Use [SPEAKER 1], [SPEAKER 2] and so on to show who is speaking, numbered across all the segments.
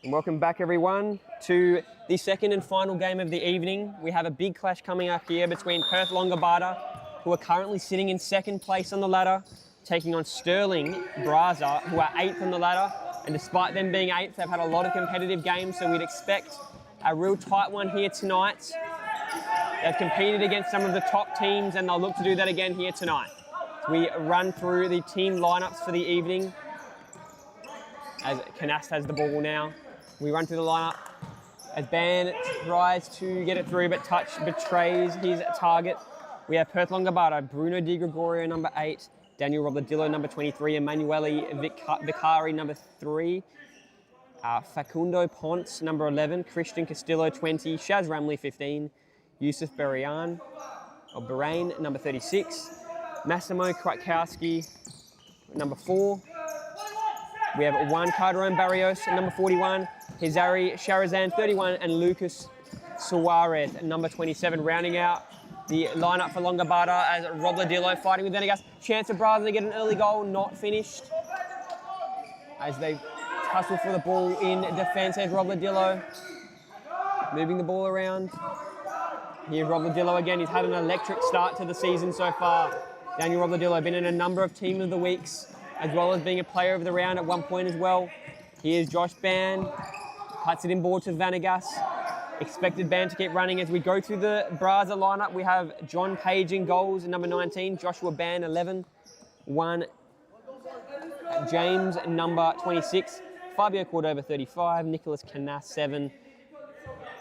[SPEAKER 1] And welcome back everyone to the second and final game of the evening. We have a big clash coming up here between Perth Longobarda, who are currently sitting in second place on the ladder, taking on Stirling Braza, who are 8th on the ladder. And despite them being 8th, they've had a lot of competitive games, so we'd expect a real tight one here tonight. They've competed against some of the top teams and they'll look to do that again here tonight. We run through the team lineups for the evening as Canast has the ball now. We run through the lineup as Ban tries to get it through, but touch betrays his target. We have Perth Longobarda, Bruno Di Gregorio, number 8, Daniel Robledillo, number 23, Emanuele Vicari, number 3, Facundo Ponce, number 11, Christian Castillo, 20, Shaz Ramley, 15, Yusuf Barain, number 36, Massimo Krakowski, number 4. We have Juan Calderon Barrios, number 41, Hizari Sharazan, 31, and Lucas Suarez, number 27, rounding out the lineup for Longobarda as Robledillo fighting with Venegas. Chance of Braza to get an early goal, not finished. As they tussle for the ball in defence, as Robledillo moving the ball around. Here's Robledillo again. He's had an electric start to the season so far. Daniel Robledillo been in a number of Team of the Weeks, as well as being a player of the round at one point as well. Here's Josh Ban, cuts it inboard to Venegas. Expected Ban to keep running as we go through the Braza lineup. We have John Page in goals, number 19, Joshua Ban, 11, 1, James, number 26, Fabio Cordova, 35, Nicholas Canas, 7,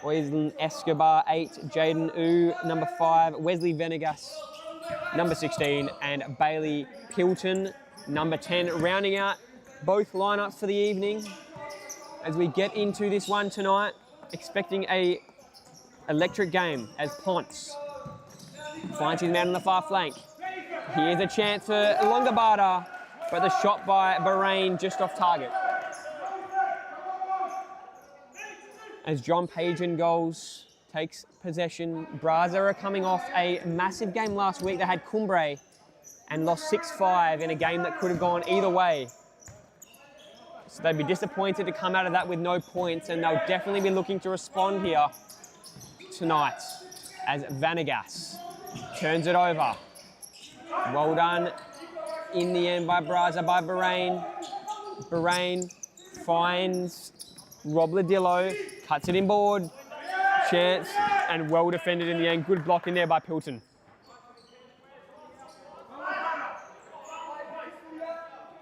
[SPEAKER 1] Wesley Escobar, 8, Jaden Ooh, number 5, Wesley Venegas, number 16, and Bailey Pilton, number 10, rounding out both lineups for the evening as we get into this one tonight, expecting a electric game as Ponce finds his man on the far flank. Here's a chance for Longobarda, but the shot by Bahrain just off target. As John Page in goals takes possession, Braza are coming off a massive game last week. They had Cumbre and lost 6-5 in a game that could have gone either way. So they'd be disappointed to come out of that with no points, and they'll definitely be looking to respond here tonight as Venegas turns it over. Well done in the end by Braza, by Bahrain. Bahrain finds Robledillo, cuts it inboard, chance, and well defended in the end. Good block in there by Pilton.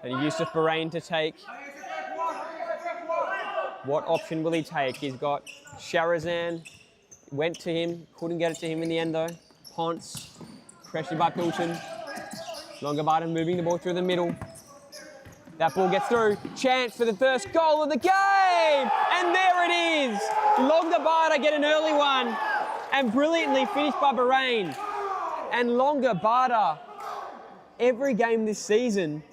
[SPEAKER 1] And Yusuf Bahrain to take. What option will he take? He's got Sharazan, went to him, couldn't get it to him in the end though. Ponce, pressured by Pilton. Longobarda moving the ball through the middle. That ball gets through. Chance for the first goal of the game! And there it is! Longobarda get an early one and brilliantly finished by Bahrain. And Longobarda, every game this season,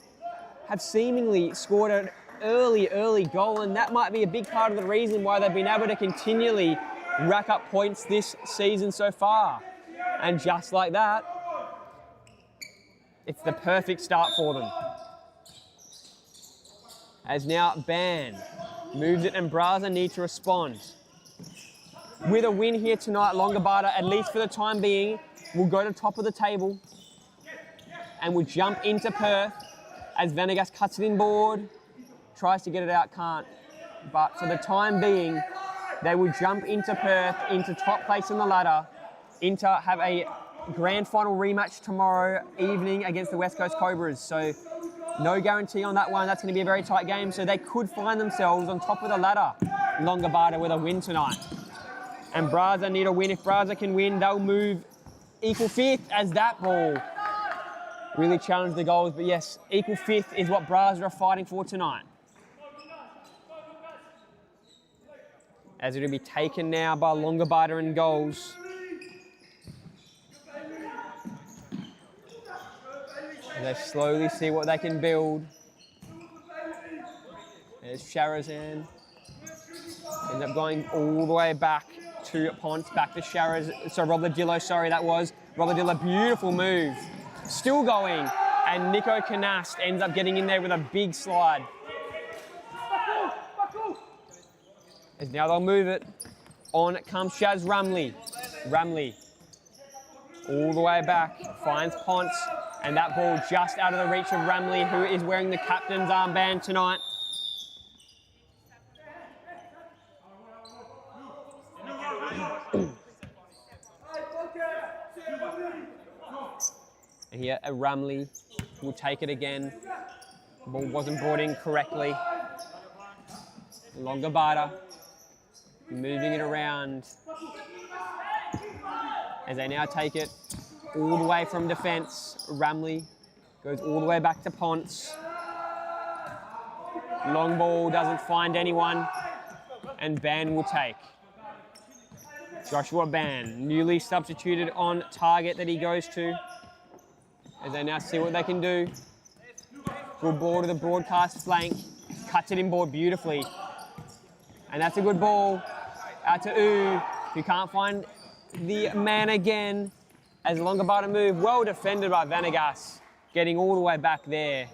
[SPEAKER 1] have seemingly scored an early goal, and that might be a big part of the reason why they've been able to continually rack up points this season so far. And just like that, it's the perfect start for them. As now Ban moves it and Braza need to respond. With a win here tonight, Longobarda, at least for the time being, will go to top of the table and will jump into Perth as Venegas cuts it inboard, tries to get it out, can't. But for the time being, they will jump into Perth, into top place on the ladder, into have a grand final rematch tomorrow evening against the West Coast Cobras. So no guarantee on that one. That's going to be a very tight game. So they could find themselves on top of the ladder, Longobarda, with a win tonight. And Braza need a win. If Braza can win, they'll move equal 5th as that ball really challenged the goals. But yes, equal 5th is what Braza are fighting for tonight. As it'll be taken now by Longobarda in goals. They slowly see what they can build. There's Sharazan. Ends up going all the way back to Ponce, back to Robledillo, sorry, that was. Robledillo, beautiful move. Still going. And Nico Canast ends up getting in there with a big slide. As now they'll move it. On comes Shaz Ramley. Ramley all the way back, finds Ponce, and that ball just out of the reach of Ramley, who is wearing the captain's armband tonight. And here, Ramley will take it again. The ball wasn't brought in correctly. Longobarda moving it around as they now take it all the way from defence. Ramley goes all the way back to Ponce. Long ball doesn't find anyone, and Ban will take. Joshua Ban, newly substituted on target that he goes to, as they now see what they can do. Good ball to the broadcast flank, cuts it inboard beautifully. And that's a good ball out to U, who can't find the man again as Longobarda move. Well defended by Vanegas, getting all the way back there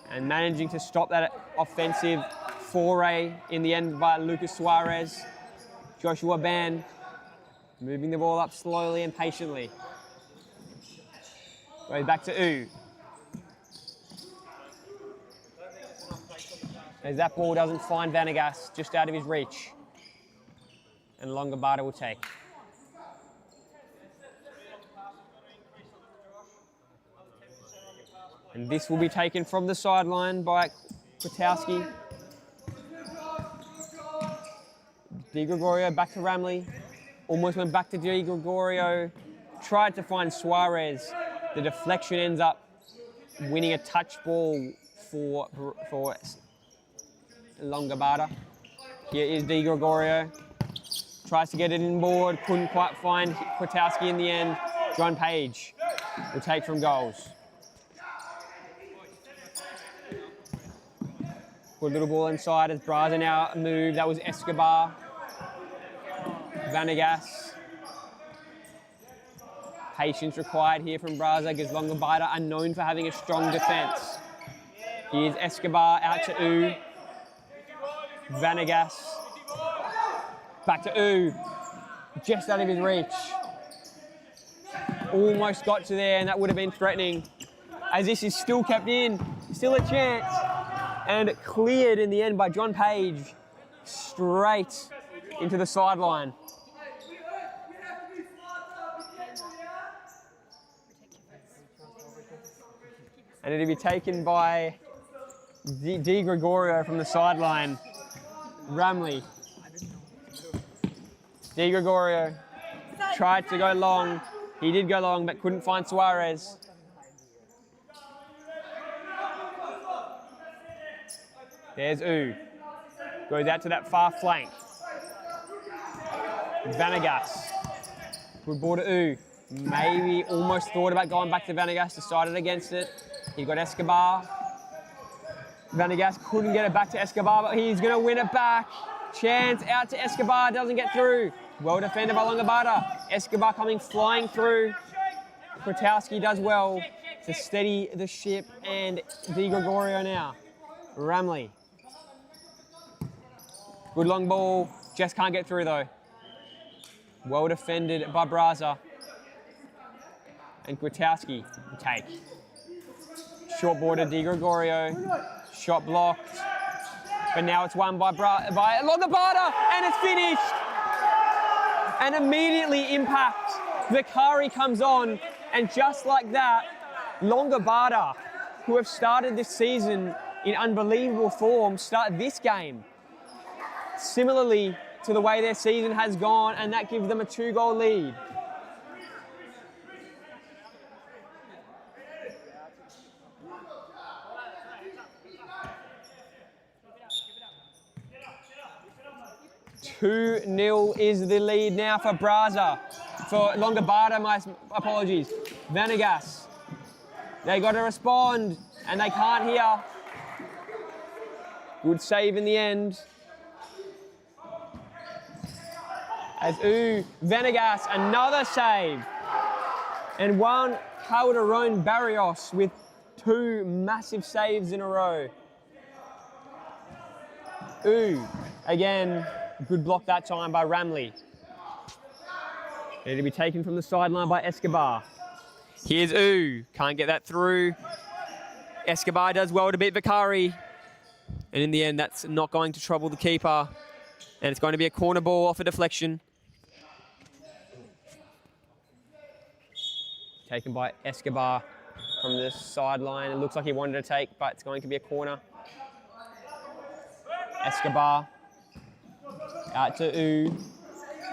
[SPEAKER 1] and managing to stop that offensive foray in the end by Lucas Suarez. Joshua Ban moving the ball up slowly and patiently. Goes back to U. As that ball doesn't find Vanegas, just out of his reach. And Longobarda will take. And this will be taken from the sideline by Kwiatkowski. Di Gregorio back to Ramley. Almost went back to Di Gregorio. Tried to find Suarez. The deflection ends up winning a touch ball for Longobarda. Here is Di Gregorio. Tries to get it inboard, couldn't quite find Kwiatkowski in the end. John Page will take from goals. Good little ball inside as Braza now moved. That was Escobar. Vanegas. Patience required here from Braza because Longobarda are known for having a strong defence. Here's Escobar out to U. Vanegas. Back to U, just out of his reach. Almost got to there, and that would have been threatening. As this is still kept in, still a chance. And cleared in the end by John Page, straight into the sideline. And it'll be taken by Di Gregorio from the sideline. Ramley. Di Gregorio tried to go long. He did go long, but couldn't find Suarez. There's U. Goes out to that far flank. Vanegas. Good ball to U. Maybe almost thought about going back to Vanegas, decided against it. He got Escobar. Vanegas couldn't get it back to Escobar, but he's going to win it back. Chance out to Escobar, doesn't get through. Well defended by Longobarda. Escobar coming flying through. Kwiatkowski does well to steady the ship, and Di Gregorio now. Ramley. Good long ball, just can't get through though. Well defended by Braza. And Kwiatkowski will take. Short ball to Di Gregorio. Shot blocked. But now it's won by Longobarda, and it's finished. And immediately impact. Vicari comes on, and just like that, Longobarda, who have started this season in unbelievable form, start this game similarly to the way their season has gone, and that gives them a 2-goal lead. "2-0 is the lead now for Braza. For Longobarda, my apologies. Vanegas. They got to respond, and they can't here. Good save in the end. As Vanegas, another save. And one Calderon Barrios with 2 massive saves in a row. Again, good block that time by Ramley. It'll be taken from the sideline by Escobar. Here's Ooh, can't get that through. Escobar does well to beat Vicari. And in the end, that's not going to trouble the keeper. And it's going to be a corner ball off a deflection. Taken by Escobar from the sideline. It looks like he wanted to take, but it's going to be a corner. Escobar out to Ooh,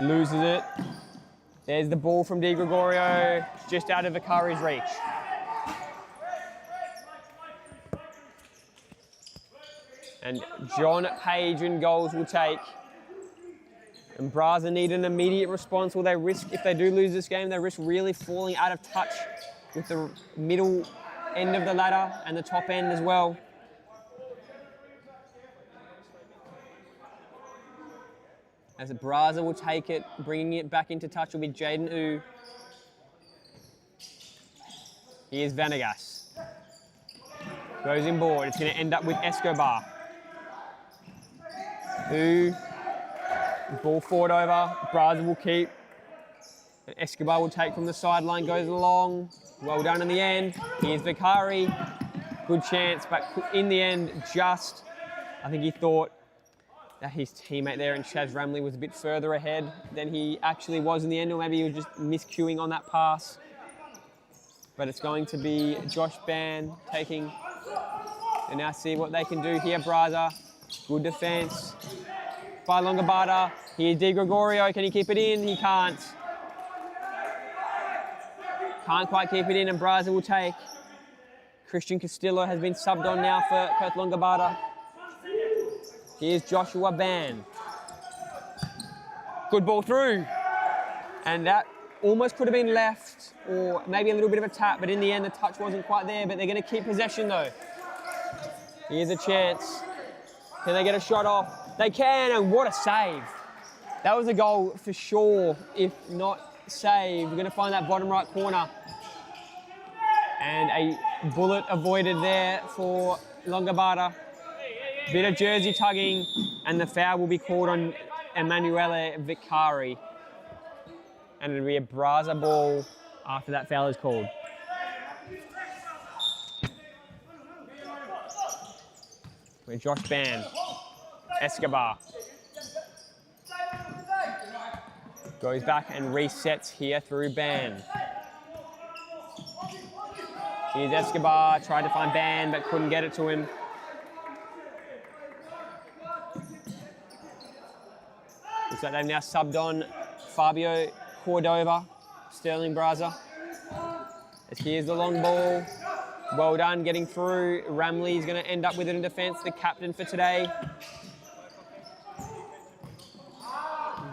[SPEAKER 1] loses it. There's the ball from Di Gregorio, just out of Vicari's reach. And John Page in goals will take. And Braza need an immediate response, or they risk, if they do lose this game, they risk really falling out of touch with the middle end of the ladder and the top end as well. As Braza will take it, bringing it back into touch will be Jaden Ooh. Here's Vanegas. Goes inboard. It's going to end up with Escobar. Ooh. Ball forward over. Braza will keep. And Escobar will take from the sideline, goes along. Well done in the end. Here's Vicari. Good chance, but in the end, just, I think he thought that his teammate there in Chaz Ramley was a bit further ahead than he actually was in the end, or maybe he was just miscuing on that pass. But it's going to be Josh Ban taking, and now see what they can do here, Braza. Good defense by Longobarda. Here's Di Gregorio, can he keep it in? He can't. Can't quite keep it in, and Braza will take. Christian Castillo has been subbed on now for Perth Longobarda. Here's Joshua Ban. Good ball through. And that almost could have been left, or maybe a little bit of a tap, but in the end the touch wasn't quite there, but they're going to keep possession though. Here's a chance. Can they get a shot off? They can, and what a save. That was a goal for sure, if not saved. We're going to find that bottom right corner. And a bullet avoided there for Longobarda. Bit of jersey tugging, and the foul will be called on Emanuele Vicari. And it'll be a Braza ball after that foul is called. With Josh Ban. Escobar. Goes back and resets here through Ban. Here's Escobar, tried to find Ban, but couldn't get it to him. Looks like they've now subbed on Fabio Cordova, Stirling Braza. As here's the long ball. Well done getting through. Ramley is going to end up with it in defence, the captain for today.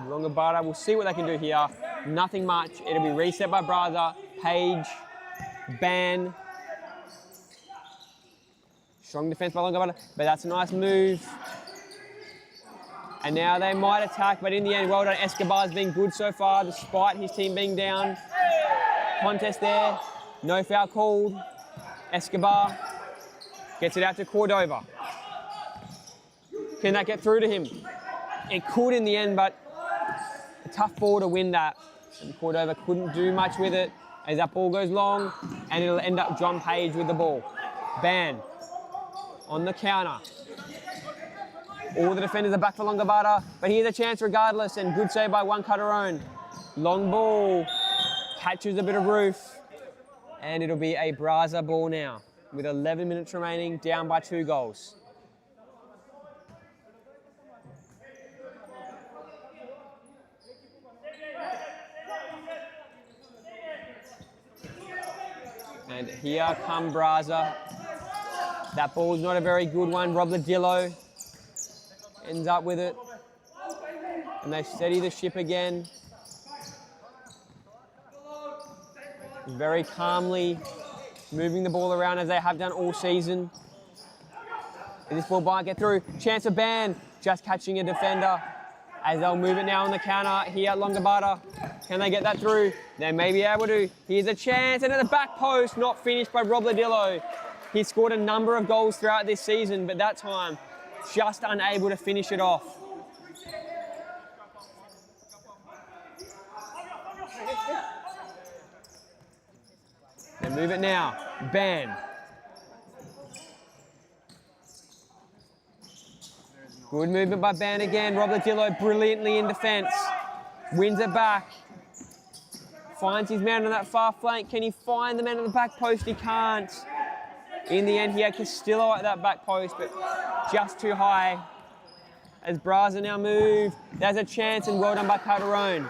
[SPEAKER 1] Longobarda, we'll see what they can do here. Nothing much. It'll be reset by Braza. Page, Ban. Strong defence by Longobarda, but that's a nice move. And now they might attack, but in the end, well done. Escobar's been good so far, despite his team being down. Contest there. No foul called. Escobar gets it out to Cordova. Can that get through to him? It could in the end, but a tough ball to win that. And Cordova couldn't do much with it as that ball goes long, and it'll end up John Page with the ball. Ban on the counter. All the defenders are back for Longobarda, but here's a chance regardless, and good save by Juan Carterone. Long ball, catches a bit of roof, and it'll be a Braza ball now, with 11 minutes remaining, down by 2 goals. And here come Braza. That ball's not a very good one. Rob Ladillo ends up with it. And they steady the ship again. Very calmly moving the ball around as they have done all season. And this ball might get through. Chance of Ban, just catching a defender as they'll move it now on the counter here at Longobarda. Can they get that through? They may be able to. Here's a chance, and at the back post, not finished by Rob Ladillo. He's scored a number of goals throughout this season, but that time, just unable to finish it off. Move it now. Ban. Good movement by Ban again. Robledillo brilliantly in defence. Wins it back. Finds his man on that far flank. Can he find the man on the back post? He can't. In the end, he had Castillo at that back post, but just too high. As Braza now move, there's a chance, and well done by Calderon.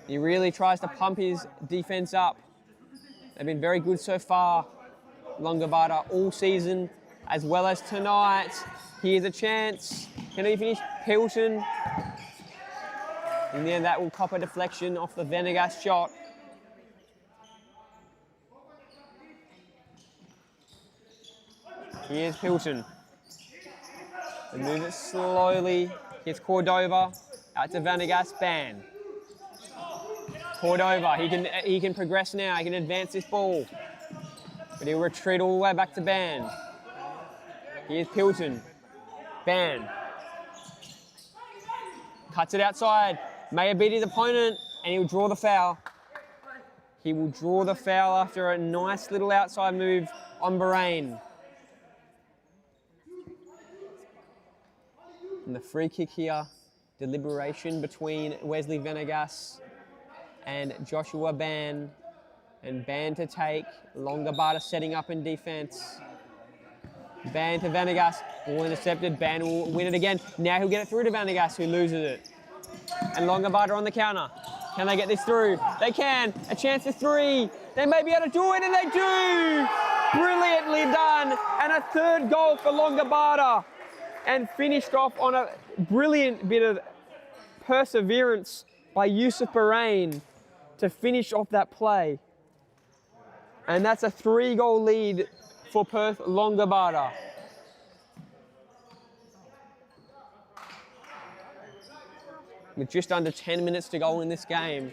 [SPEAKER 1] He really tries to pump his defence up. They've been very good so far, Longobarda, all season, as well as tonight. Here's a chance. Can he finish? Pilton. In the end, that will cop a deflection off the Venegas shot. Here's Pilton. They move it slowly. Here's Cordova. Out to Venegas. Ban. Cordova. He can progress now. He can advance this ball. But he'll retreat all the way back to Ban. Here's Pilton. Ban. Cuts it outside. May have beat his opponent, and he'll draw the foul. He will draw the foul after a nice little outside move on Bahrain. And the free kick here, deliberation between Wesley Venegas and Joshua Ban. And Ban to take, Longobarda setting up in defence. Ban to Venegas, ball intercepted, Ban will win it again. Now he'll get it through to Venegas, who loses it. And Longobarda on the counter. Can they get this through? They can. A chance for three. They may be able to do it, and they do! Brilliantly done. And a third goal for Longobarda. And finished off on a brilliant bit of perseverance by Yusuf Bahrain to finish off that play. And that's a 3-goal lead for Perth Longobarda. With just under 10 minutes to go in this game,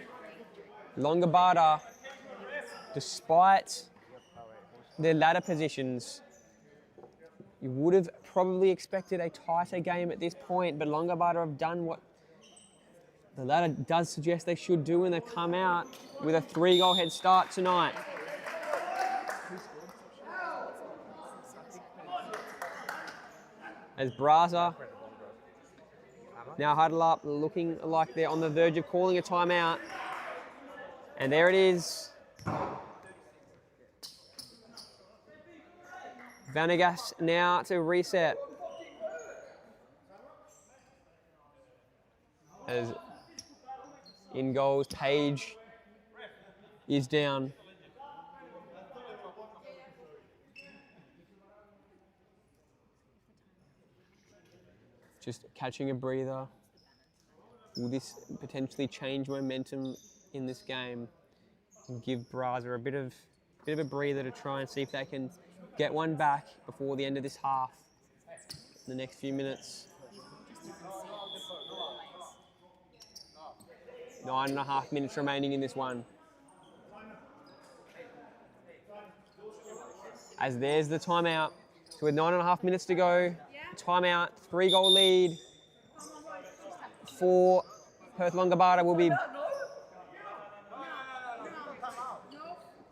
[SPEAKER 1] Longobarda, despite their ladder positions, you would have probably expected a tighter game at this point, but Longobarda have done what the ladder does suggest they should do, and they've come out with a 3-goal head start tonight. As Braza now huddle up, looking like they're on the verge of calling a timeout. And there it is. Venegas now to reset. As in goals, Page is down. Just catching a breather. Will this potentially change momentum in this game and give Braza a bit of a breather to try and see if they can get one back before the end of this half in the next few minutes. 9.5 minutes remaining in this one. As there's the timeout. So with 9.5 minutes to go, timeout, 3-goal lead for Perth Longobarda will be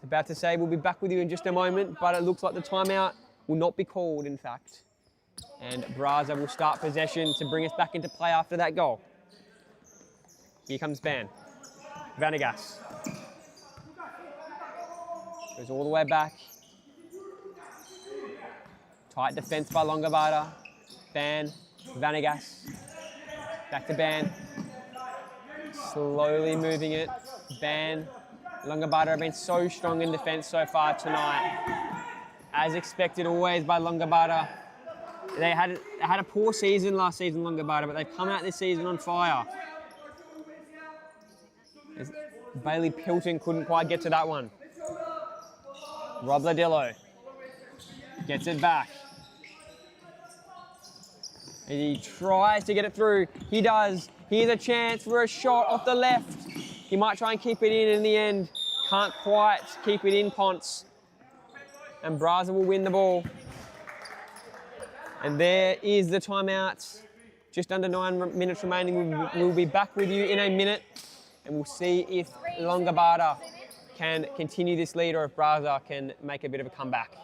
[SPEAKER 1] about to say we'll be back with you in just a moment, but it looks like the timeout will not be called, in fact. And Braza will start possession to bring us back into play after that goal. Here comes Ban. Venegas. Goes all the way back. Tight defence by Longobarda. Ban, Venegas, back to Ban. Slowly moving it. Ban. Longobarda have been so strong in defence so far tonight. As expected always by Longobarda. They had a poor season last season, Longobarda, but they've come out this season on fire. As Bailey Pilton couldn't quite get to that one. Robledillo gets it back. And he tries to get it through. He does. Here's a chance for a shot off the left. He might try and keep it in the end. Can't quite keep it in, Ponce. And Braza will win the ball. And there is the timeout. Just under 9 minutes remaining. We'll be back with you in a minute. And we'll see if Longobarda can continue this lead or if Braza can make a bit of a comeback.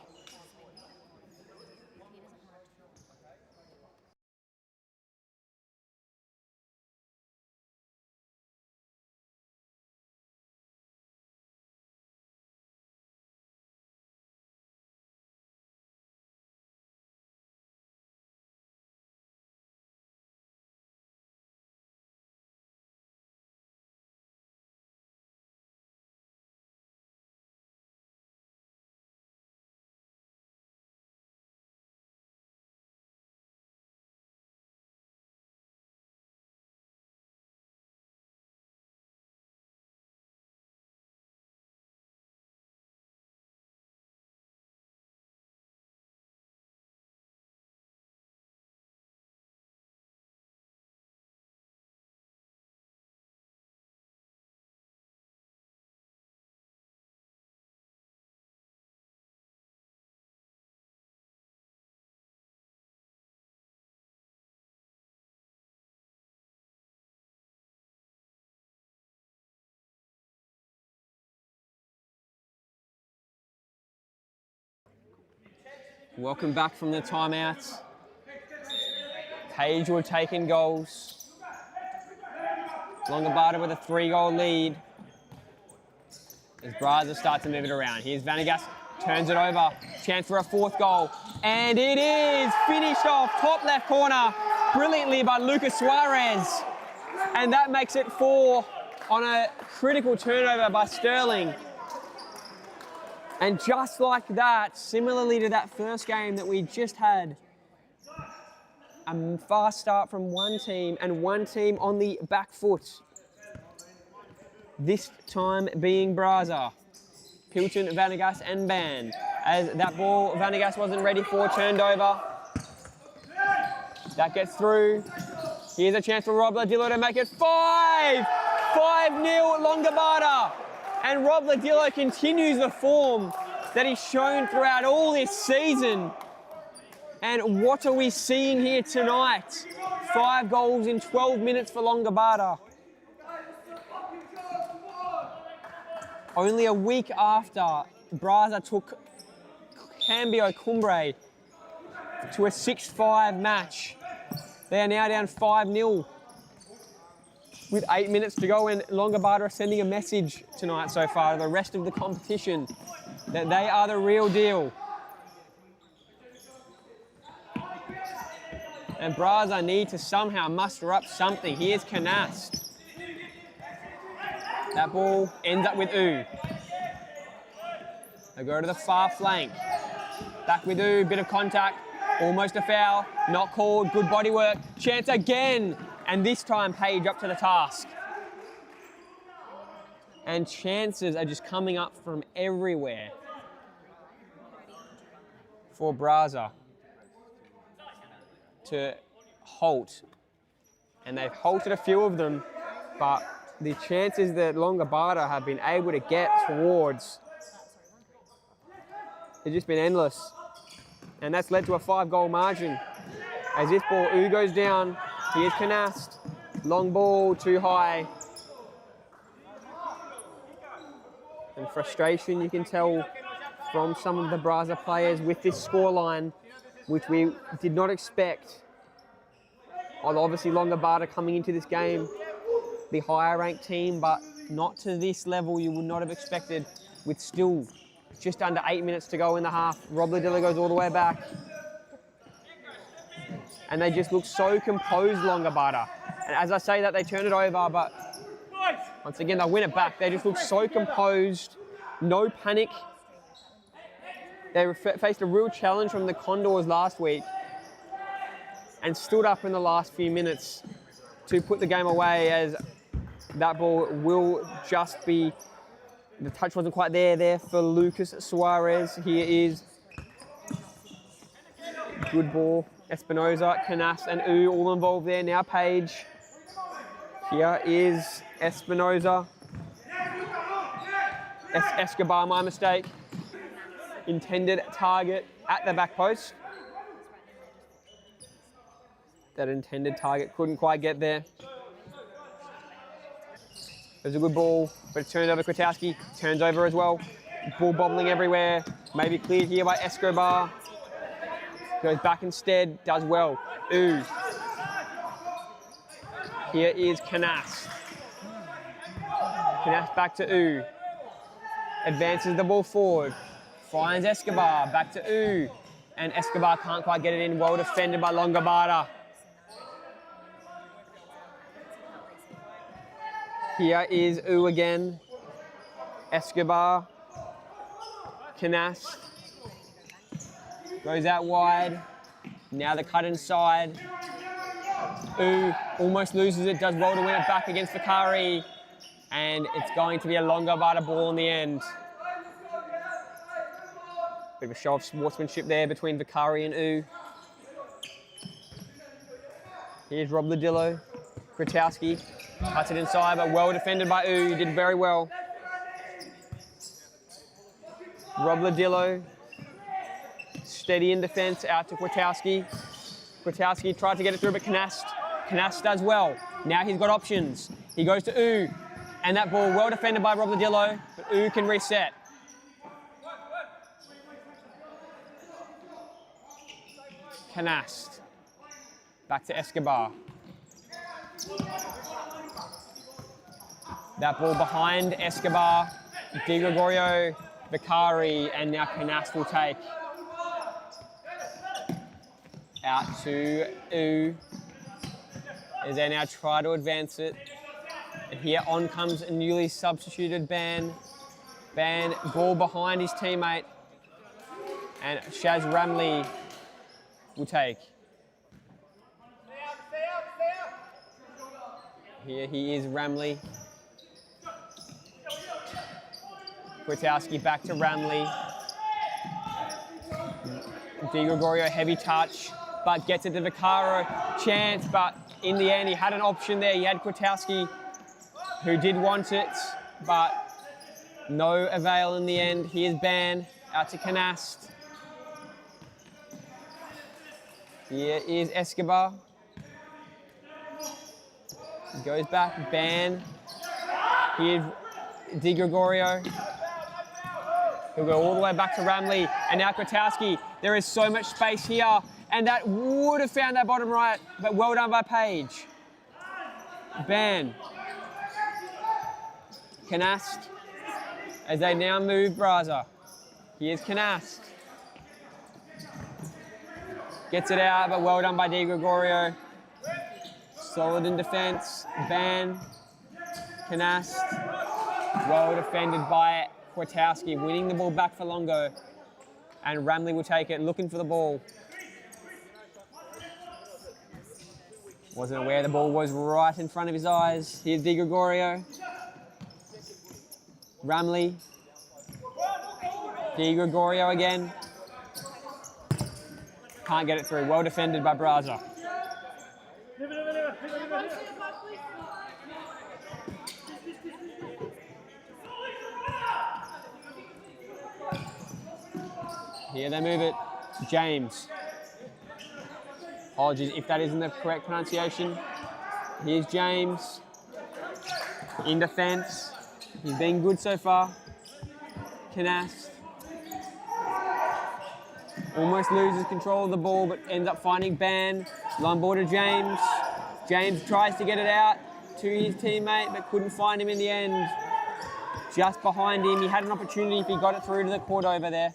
[SPEAKER 1] Welcome back from the timeouts. Page were taking goals. Longobarda with a 3-goal lead. As Braza starts to move it around. Here's Vanegas, turns it over. Chance for a 4th goal. And it is finished off top left corner brilliantly by Lucas Suarez. And that makes it 4 on a critical turnover by Stirling. And just like that, similarly to that first game that we just had, a fast start from one team and one team on the back foot. This time being Braza. Pilton, Vanegas and Band. As that ball Vanegas wasn't ready for, turned over. That gets through. Here's a chance for Rob Ladillo to make it 5! 5-0 Longobarda. And Rob Ladillo continues the form that he's shown throughout all this season. And what are we seeing here tonight? 5 goals in 12 minutes for Longobarda. Only a week after Braza took Cambio Cumbre to a 6-5 match. They are now down 5-0 with 8 minutes to go, and Longobarda are sending a message tonight so far to the rest of the competition that they are the real deal. And Braza need to somehow muster up something. Here's Canast. That ball ends up with U. They go to the far flank. Back with U, bit of contact. Almost a foul, not called, good body work. Chance again, and this time Page up to the task. And chances are just coming up from everywhere for Braza to halt. And they've halted a few of them, but the chances that Longobarda have been able to get towards, it's just been endless. And that's led to a 5-goal margin. As this ball, U goes down, here's Canast. Long ball, too high. And frustration you can tell from some of the Braza players with this scoreline, which we did not expect. Obviously Longobarda coming into this game, the higher ranked team, but not to this level you would not have expected, with still just under 8 minutes to go in the half. Rob Ladillo goes all the way back. And they just look so composed, Longobarda. And as I say that, they turn it over, but once again, they'll win it back. They just look so composed, no panic. They faced a real challenge from the Condors last week and stood up in the last few minutes to put the game away, as that ball will just be, the touch wasn't quite there for Lucas Suarez. Here is good ball. Espinoza, Canast and U all involved there. Now Page. Here is Espinoza. Escobar, my mistake. Intended target at the back post. That intended target couldn't quite get there. It was a good ball, but it's turned over. Kwiatkowski turns over as well. Ball bobbling everywhere. Maybe cleared here by Escobar. Goes back instead, does well. Ooh. Here is Canast. Canast back to Ooh. Advances the ball forward. Finds Escobar, back to Ooh. And Escobar can't quite get it in. Well defended by Longobarda. Here is Ooh again. Escobar. Canast. Goes out wide. Now the cut inside. Ooh almost loses it. Does well to win it back against Vakari. And it's going to be a Longobarda ball in the end. Bit of a show of sportsmanship there between Vakari and Ooh. Here's Rob Ladillo. Kwiatkowski cuts it inside, but well defended by Ooh. He did very well. Rob Ladillo, steady in defence, out to Kwiatkowski. Kwiatkowski tried to get it through, but Canast does well. Now he's got options. He goes to Ooh, and that ball well defended by Rob Ladillo, but Ooh can reset. Canast, back to Escobar. That ball behind Escobar, Di Gregorio, Vakari, and now Canast will take. Out to Ooh, as they now try to advance it. And here on comes a newly substituted Ban. Ban, ball behind his teammate. And Shaz Ramley will take. Here he is, Ramley. Kwiatkowski back to Ramley. Di Gregorio, heavy touch, but gets it to Vaccaro. Chance, but in the end, he had an option there. He had Kwiatkowski, who did want it, but no avail in the end. Here's Ban, out to Canast. Here is Escobar. He goes back, Ban. Here's Di Gregorio. He'll go all the way back to Ramley, and now Kwiatkowski. There is so much space here, and that would have found that bottom right, but well done by Page. Ban. Canast, as they now move Braza. Here's Canast. Gets it out, but well done by Di Gregorio. Solid in defence. Ban. Canast. Well defended by Kwiatkowski, winning the ball back for Longo. And Ramley will take it, looking for the ball. Wasn't aware the ball was right in front of his eyes. Here's Di Gregorio. Ramley. Di Gregorio again. Can't get it through. Well defended by Braza. Here they move it. James. Apologies if that isn't the correct pronunciation. Here's James. In defence. He's been good so far. Canast. Almost loses control of the ball, but ends up finding Ban. Line ball to James. James tries to get it out to his teammate, but couldn't find him in the end. Just behind him. He had an opportunity if he got it through to the court over there.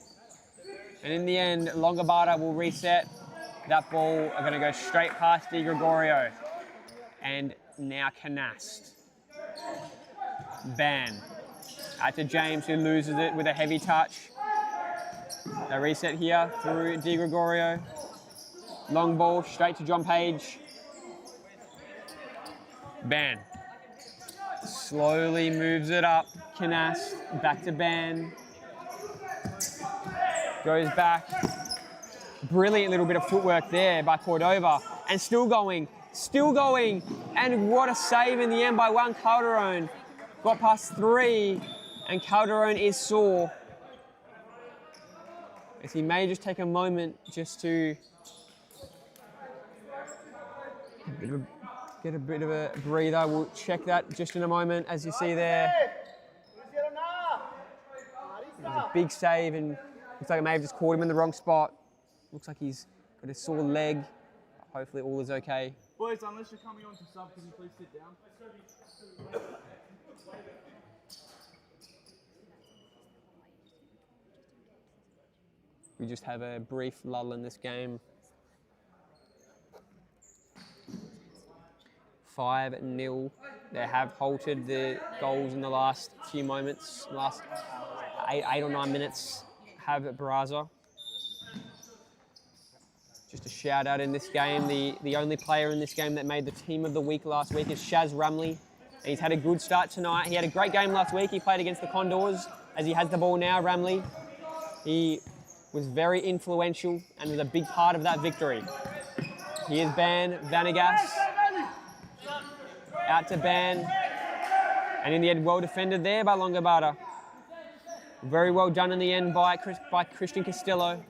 [SPEAKER 1] And in the end, Longobarda will reset. That ball are going to go straight past Di Gregorio. And now Canast. Ban. Out to James, who loses it with a heavy touch. They reset here through Di Gregorio. Long ball straight to John Page. Ban. Slowly moves it up. Canast back to Ban. Goes back. Brilliant little bit of footwork there by Cordova. And still going. Still going. And what a save in the end by Juan Calderon. Got past 3. And Calderon is sore. As he may just take a moment just to get a bit of a breather. We'll check that just in a moment. As you see there, there's a big save and looks like it may have just caught him in the wrong spot. Looks like he's got a sore leg. Hopefully all is okay.
[SPEAKER 2] Boys, unless you're coming on to sub, can you please sit down?
[SPEAKER 1] We just have a brief lull in this game. 5-0. They have halted the goals in the last few moments, last eight or 9 minutes have Braza. Just a shout out in this game, the only player in this game that made the team of the week last week is Shaz Rumley. And he's had a good start tonight. He had a great game last week. He played against the Condors as he has the ball now, Rumley. He was very influential and was a big part of that victory. Here's Ban, Vanagas. Out to Ban. And in the end, well defended there by Longobarda. Very well done in the end by Christian Castillo.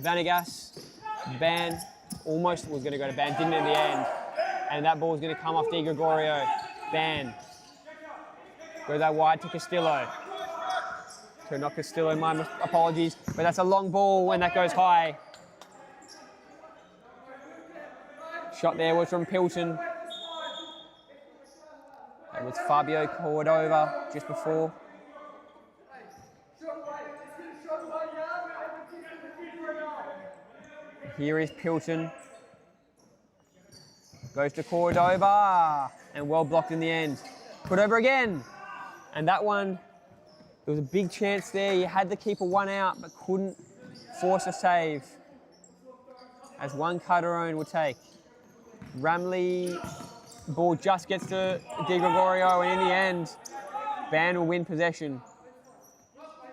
[SPEAKER 1] Vanagas, Ban, almost was going to go to Ban, didn't in the end. And that ball is going to come off Di Gregorio. Ban. Goes out wide to Castillo. So not Castillo, my apologies. But that's a long ball and that goes high. Shot there was from Pilton. That was Fabio Cordova just before. Here is Pilton. Goes to Cordova. And well blocked in the end. Cordova again. And that one, there was a big chance there. You had the keeper one out, but couldn't force a save. As one Carterone will take. Ramley, ball just gets to Di Gregorio, and in the end, Ban will win possession.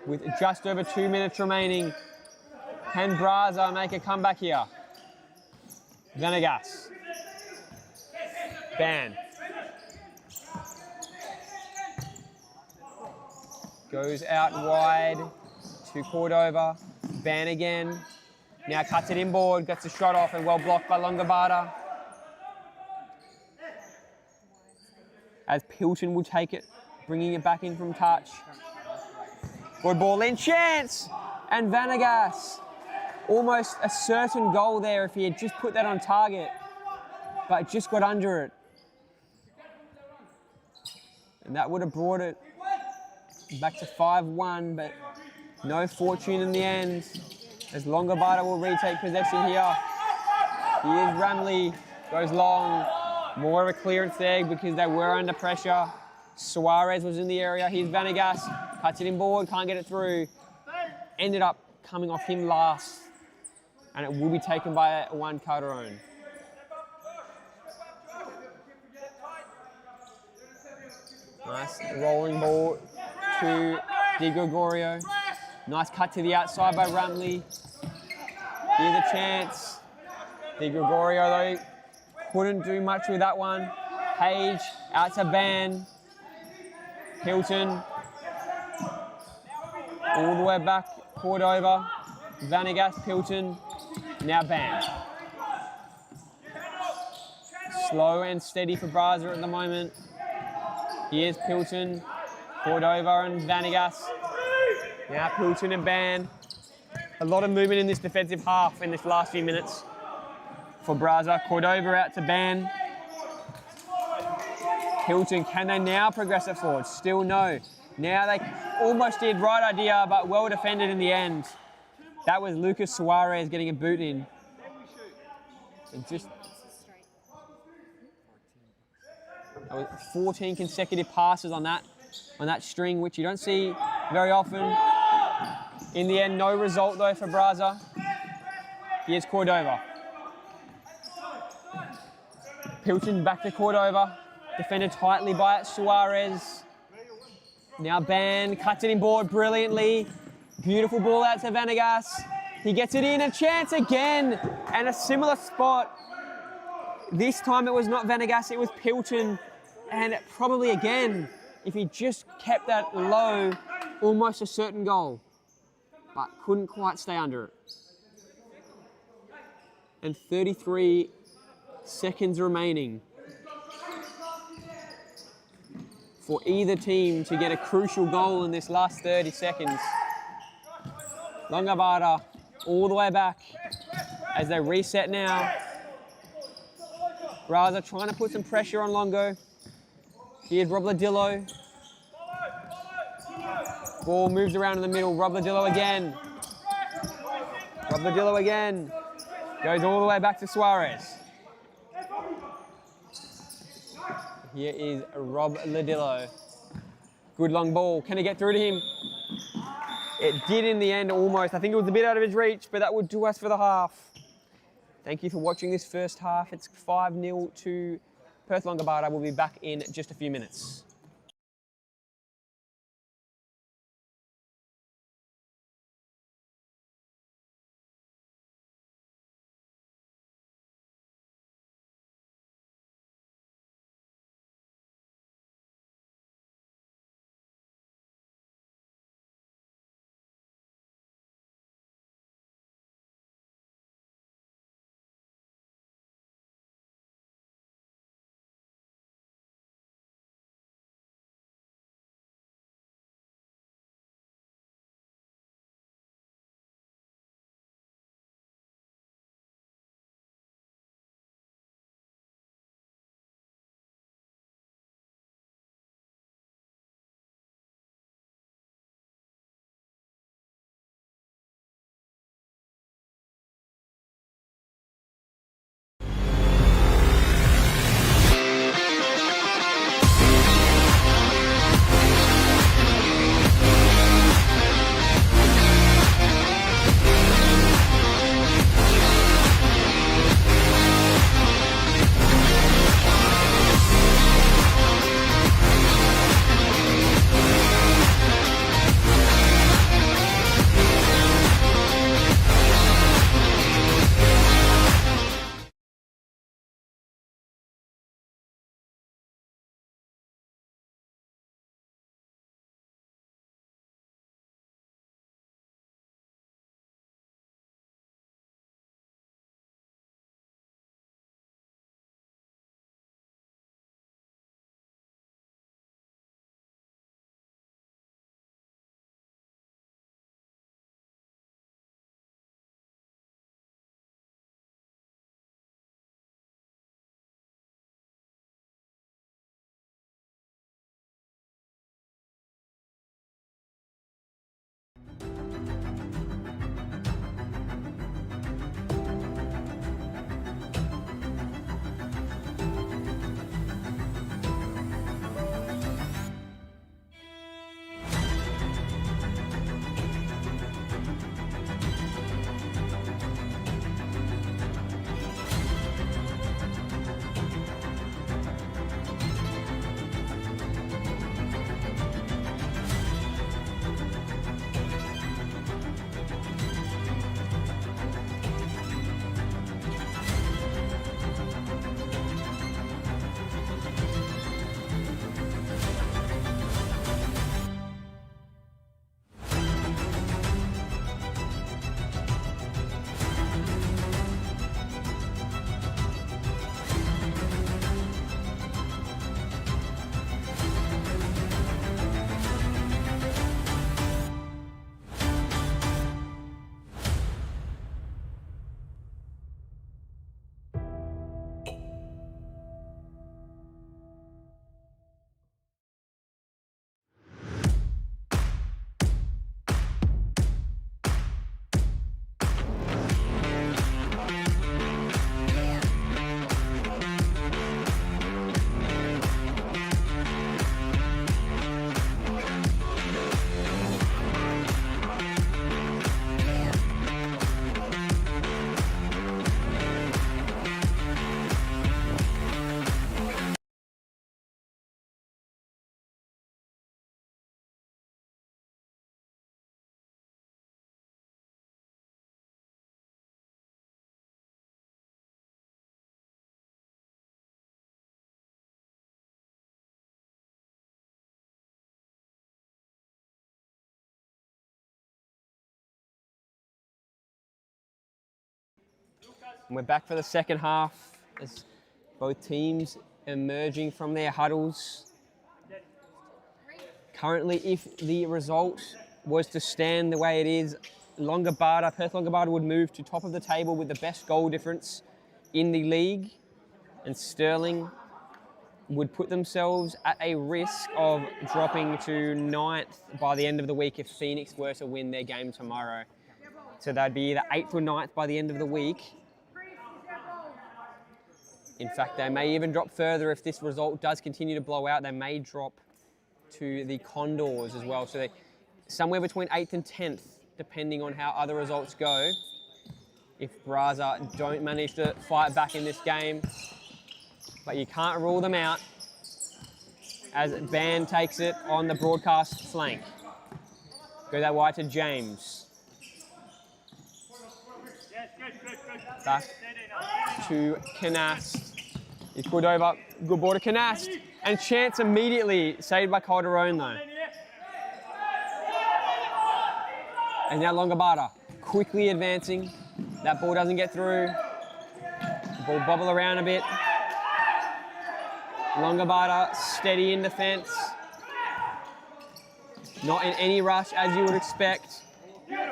[SPEAKER 1] With just over 2 minutes remaining, can Braza make a comeback here? Venegas. Ban. Goes out wide to Cordova. Ban again. Now cuts it inboard, gets a shot off and well blocked by Longobarda. As Pilton will take it, bringing it back in from touch. Good ball in, chance! And Vanagas. Almost a certain goal there if he had just put that on target, but just got under it. And that would have brought it back to 5-1, but no fortune in the end, as Longobarda will retake possession here. Here's Ramley, goes long. More of a clearance there because they were under pressure. Suarez was in the area. Here's Vanagas, cuts it inboard, can't get it through. Ended up coming off him last, and it will be taken by one Carterone. Nice rolling ball to Di Gregorio. Nice cut to the outside by Ramley. Here's a chance. Di Gregorio though couldn't do much with that one. Page out to Ban. Hilton. All the way back, Cordova. Vanagas, Pilton. Now Ban. Slow and steady for Braza at the moment. Here's Pilton, Cordova and Vanagas. Now Pilton and Ban. A lot of movement in this defensive half in this last few minutes for Braza. Cordova out to Ban. Pilton, can they now progress it forward? Still no. Now they almost did, right idea, but well defended in the end. That was Lucas Suarez getting a boot in. And just 14 consecutive passes on that string, which you don't see very often. In the end, no result though for Braza. Here's Cordova. Pilton back to Cordova. Defended tightly by Suarez. Now Ban cuts it inboard brilliantly. Beautiful ball out to Vanagas. He gets it in, a chance again, and a similar spot. This time it was not Vanagas, it was Pilton. And probably again, if he just kept that low, almost a certain goal, but couldn't quite stay under it. And 33 seconds remaining. for either team to get a crucial goal in this last 30 seconds. Longobarda all the way back as they reset now. Braza trying to put some pressure on Longo. Here's Rob Ladillo. Ball moves around in the middle. Rob Ladillo again. Rob Ladillo again. Goes all the way back to Suarez. Here is Rob Ladillo. Good long ball. Can he get through to him? It did in the end almost. I think it was a bit out of his reach, but that would do us for the half. Thank you for watching this first half. It's 5-0 to Perth Longobarda. We'll be back in just a few minutes. And we're back for the second half as both teams emerging from their huddles. Currently, if the result was to stand the way it is, Perth Longobarda would move to top of the table with the best goal difference in the league, and Stirling would put themselves at a risk of dropping to 9th by the end of the week if Phoenix were to win their game tomorrow. So they'd be either 8th or 9th by the end of the week. In fact, they may even drop further if this result does continue to blow out. They may drop to the Condors as well. So they somewhere between 8th and 10th, depending on how other results go. If Braza don't manage to fight back in this game. But you can't rule them out as Ban takes it on the broadcast flank. Go that wide to James. Back to Canast. He's pulled over. Good ball to Canast. And chance immediately saved by Calderon though. And now Longobarda quickly advancing. That ball doesn't get through. Ball bobble around a bit. Longobarda steady in defence. Not in any rush as you would expect.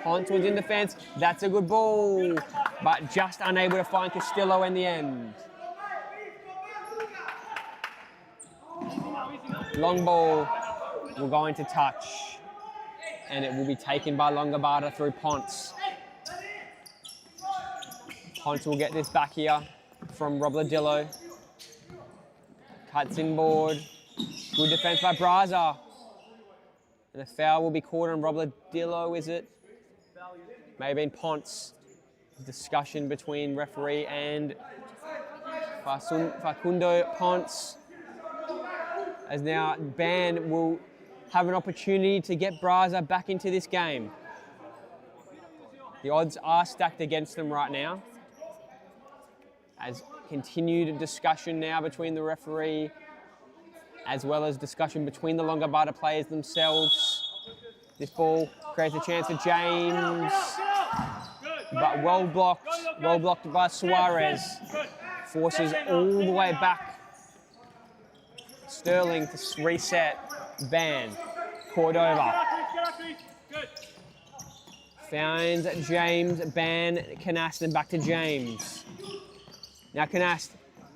[SPEAKER 1] Ponce was in defence. That's a good ball, but just unable to find Castillo in the end. Long ball will go into touch, and it will be taken by Longobarda through Ponce. Ponce will get this back here from Robledillo. Cuts inboard. Good defence by Braza. And the foul will be called on Robledillo, is it? May have been Ponce. Discussion between referee and Facundo Ponce. As now Ban will have an opportunity to get Braza back into this game. The odds are stacked against them right now. As continued discussion now between the referee as well as discussion between the Longobarda players themselves. This ball creates a chance for James, but well blocked by Suarez. Forces all the way back Stirling to reset. Ban, Cordova. Finds James, Ban, Canast, and back to James. Now Canast,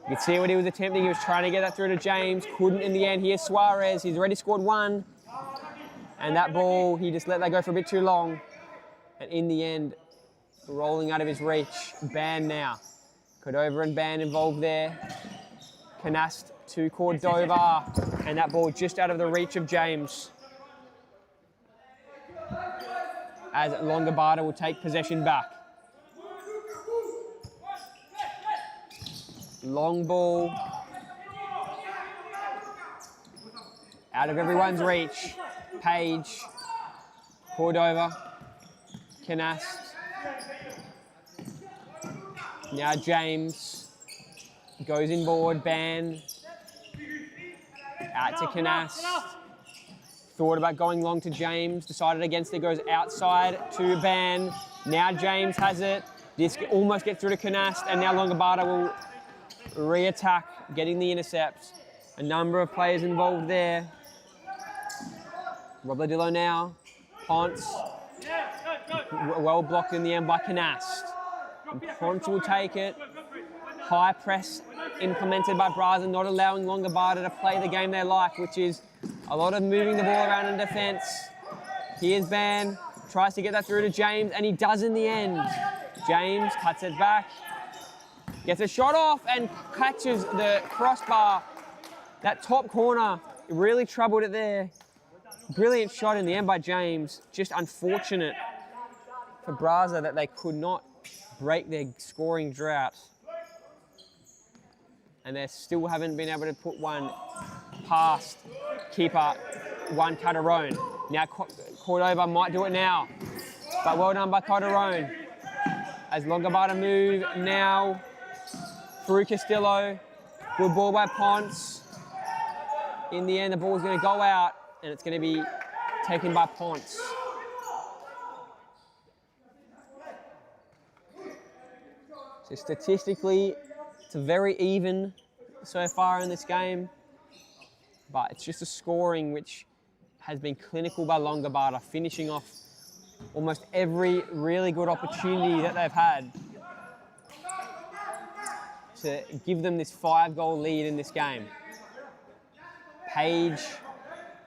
[SPEAKER 1] you can see what he was attempting. He was trying to get that through to James. Couldn't in the end. Here's Suarez. He's already scored one. And that ball, he just let that go for a bit too long. And in the end, rolling out of his reach. Ban now. Cordova and Ban involved there. Canast to Cordova. And that ball just out of the reach of James. As Longobarda will take possession back. Long ball. Out of everyone's reach. Page. Cordova. Canast. Now James. Goes inboard. Ban. Out to Canast. Thought about going long to James. Decided against it. Goes outside to Ban. Now James has it. This almost gets through to Canast. And now Longobarda will re-attack, getting the intercept. A number of players involved there. Robledillo now. Ponce. Well blocked in the end by Canast. And Ponce will take it. High press implemented by Braza, not allowing Longobarda to play the game they like, which is a lot of moving the ball around in defence. Here's Ban. Tries to get that through to James, and he does in the end. James cuts it back. Gets a shot off and catches the crossbar. That top corner really troubled it there. Brilliant shot in the end by James. Just unfortunate for Braza that they could not break their scoring drought. And they still haven't been able to put one past keeper Juan Calderon. Now Cordova might do it now. But well done by Calderon. As Longobarda move now through Castillo. Good ball by Ponce. In the end, the ball's going to go out, and it's going to be taken by Ponce. So statistically, it's very even so far in this game, but it's just a scoring which has been clinical by Longobarda, finishing off almost every really good opportunity that they've had to give them this 5-goal lead in this game. Page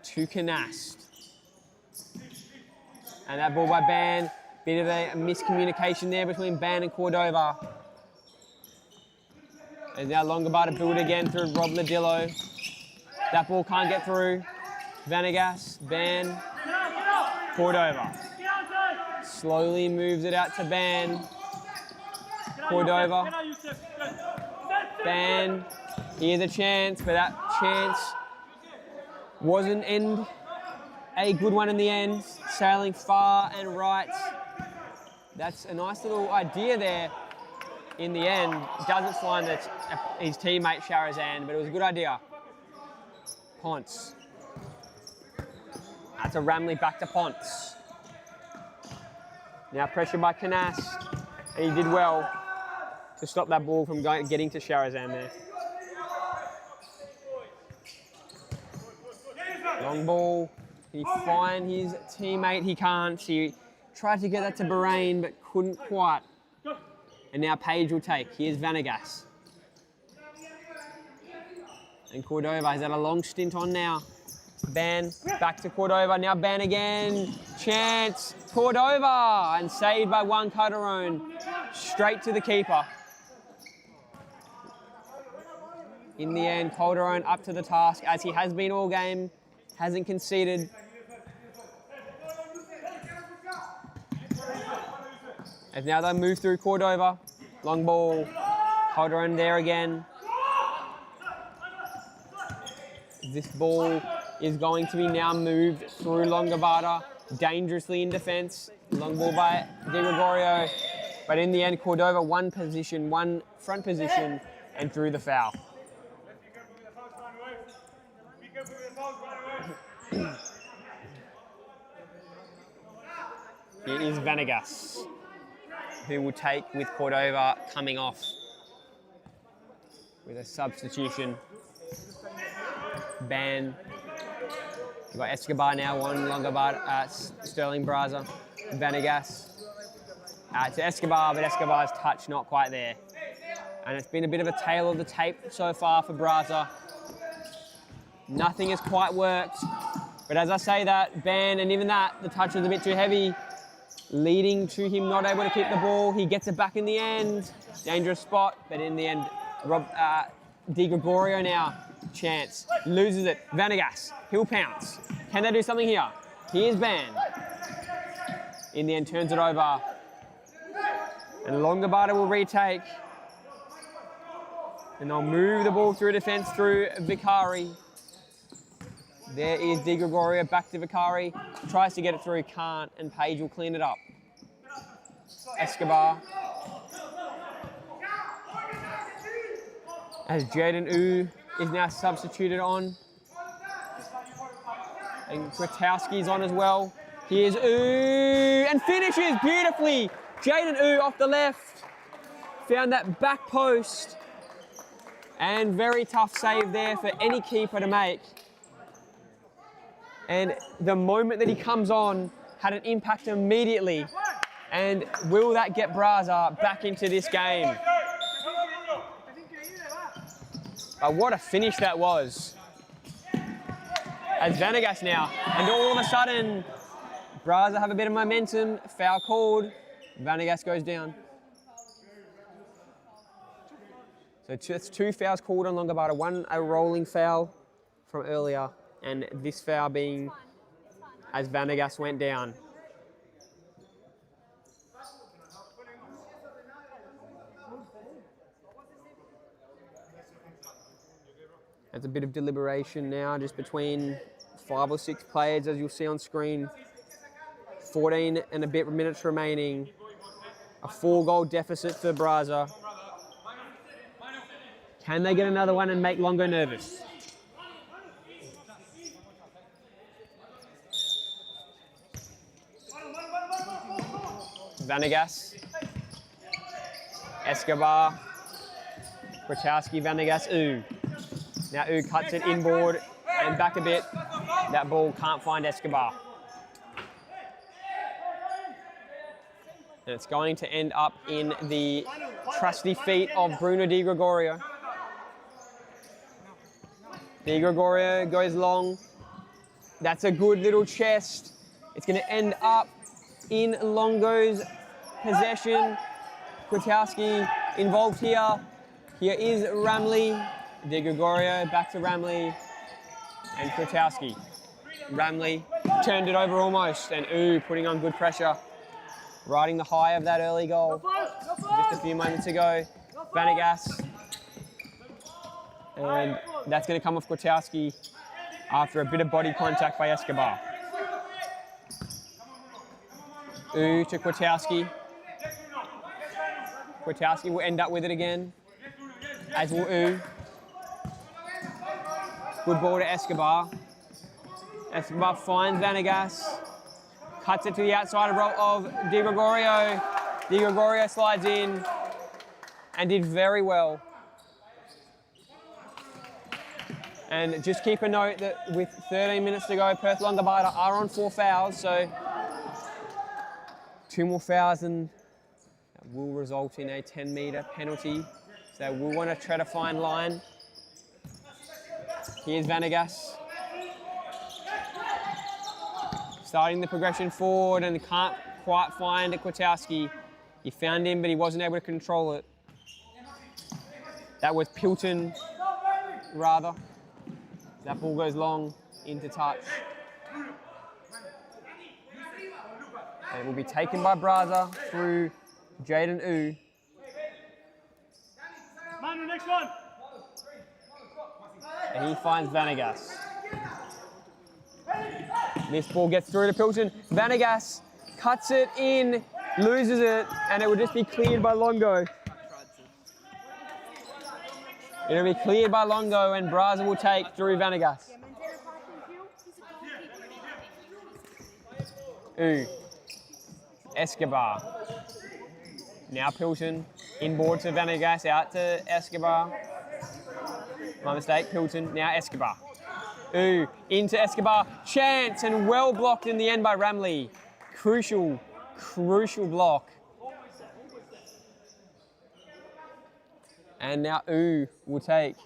[SPEAKER 1] to Canast. And that ball by Ban, bit of a miscommunication there between Ban and Cordova. And now Longobarda build again through Rob Ladillo. That ball can't get through. Vanegas, Ban, Cordova. Slowly moves it out to Ban. Cordova. Ban, here's a chance, but that chance wasn't a good one in the end. Sailing far and right. That's a nice little idea there in the end. Doesn't find his teammate Sharazan, but it was a good idea. Ponce. That's a Ramley back to Ponce. Now pressure by Canast, and he did well to stop that ball from getting to Sharazan there. Long ball. Can he find his teammate? He can't. He tried to get that to Bahrain, but couldn't quite. And now Page will take. Here's Vanegas. And Cordova has had a long stint on now. Ban, back to Cordova. Now Ban again. Chance. Cordova. And saved by Juan Calderon. Straight to the keeper. In the end, Calderon up to the task, as he has been all game. Hasn't conceded. And now they move through Cordova. Long ball. Calderon there again. This ball is going to be now moved through Longobarda, dangerously in defence. Long ball by Di Gregorio. But in the end, Cordova one front position, and drew the foul. It is Vanegas who will take with Cordova coming off with a substitution. Ban. You've got Escobar now on Longobarda, Stirling Braza, Vanegas. To Escobar, but Escobar's touch not quite there. And it's been a bit of a tale of the tape so far for Braza. Nothing has quite worked. But as I say that, Ban, and even that, the touch was a bit too heavy, leading to him not able to keep the ball. He gets it back in the end. Dangerous spot, but in the end, Di Gregorio now. Chance. Loses it. Vanegas. He'll pounce. Can they do something here? Here's Ban. In the end, turns it over. And Longobarda will retake. And they'll move the ball through defence through Vicari. There is Di Gregorio back to Vicari. Tries to get it through, can't, and Page will clean it up. Escobar. As Jaden Ooh is now substituted on. And Kwiatkowski's on as well. Here's Ooh, and finishes beautifully. Jaden Ooh off the left. Found that back post. And very tough save there for any keeper to make. And the moment that he comes on had an impact immediately. And will that get Braza back into this game? What a finish that was. As Vanegas now, and all of a sudden, Braza have a bit of momentum, foul called, Vanegas goes down. So it's 2 fouls called on Longobarda, one a rolling foul from earlier, and this foul being as Vanegas went down. There's a bit of deliberation now, just between 5 or 6 players, as you'll see on screen. 14 and a bit minutes remaining. A 4-goal deficit for Braza. Can they get another one and make Longo nervous? Vanegas. Escobar. Kwiatkowski, Vanegas, Ooh. Now Ooh cuts it inboard and back a bit. That ball can't find Escobar. And it's going to end up in the trusty feet of Bruno Di Gregorio. Di Gregorio goes long. That's a good little chest. It's going to end up in Longo's possession. Kwiatkowski involved here. Here is Ramley. Di Gregorio back to Ramley. And Kwiatkowski. Ramley turned it over almost. And putting on good pressure. Riding the high of that early goal just a few moments ago. Vanegas. And that's going to come off Kwiatkowski after a bit of body contact by Escobar. To Kwiatkowski. Kwiatkowski will end up with it again, as will Good ball to Escobar. Escobar finds Vanegas. Cuts it to the outside row of Di Gregorio. Di Gregorio slides in and did very well. And just keep a note that with 13 minutes to go, Perth Longobarda are on 4 fouls, so 2 more fouls and that will result in a 10-metre penalty. So we'll want to tread a fine line. Here's Vanegas. Starting the progression forward and can't quite find Kwiatkowski. He found him, but he wasn't able to control it. That was Pilton, rather. That ball goes long into touch. And it will be taken by Braza through Jaden
[SPEAKER 2] Manu, next one.
[SPEAKER 1] And he finds Vanegas. This ball gets through to Pilton. Vanegas cuts it in, loses it, and it will just be cleared by Longo. It'll be cleared by Longo and Braza will take through Vanegas. Escobar. Now Pilton, inboard to Vanegas, out to Escobar. My mistake, Pilton, now Escobar. Into Escobar, chance and well blocked in the end by Ramley. Crucial block. And now will take.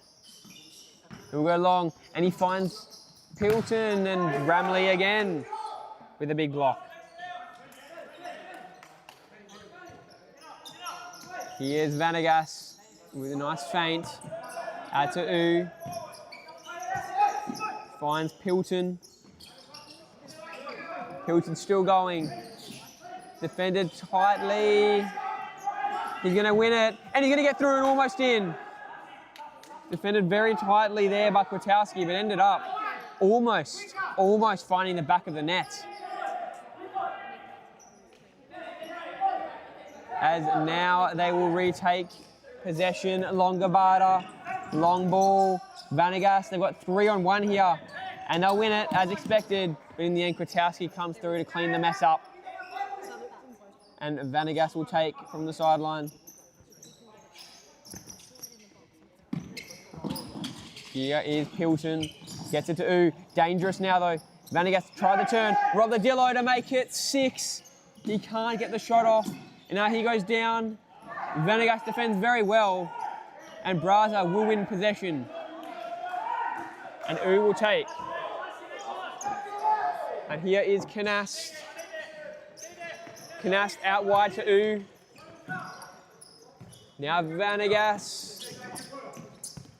[SPEAKER 1] He'll go long and he finds Pilton and Ramley again with a big block. Here's Vanegas with a nice feint. Out to Finds Pilton. Pilton still going. Defended tightly. He's going to win it. And he's going to get through and almost in. Defended very tightly there by Kwiatkowski, but ended up almost finding the back of the net. As now they will retake possession. Longobarda, long ball. Vanegas, they've got 3-on-1 here, and they'll win it as expected. But in the end, Kwiatkowski comes through to clean the mess up. And Vanegas will take from the sideline. Here is Pilton, gets it to Dangerous now though. Vanegas tried the turn, Rodadillo to make it 6. He can't get the shot off, and now he goes down. Vanegas defends very well, and Braza will win possession. And will take. And here is Canast. Canast out wide to Now Vanegas.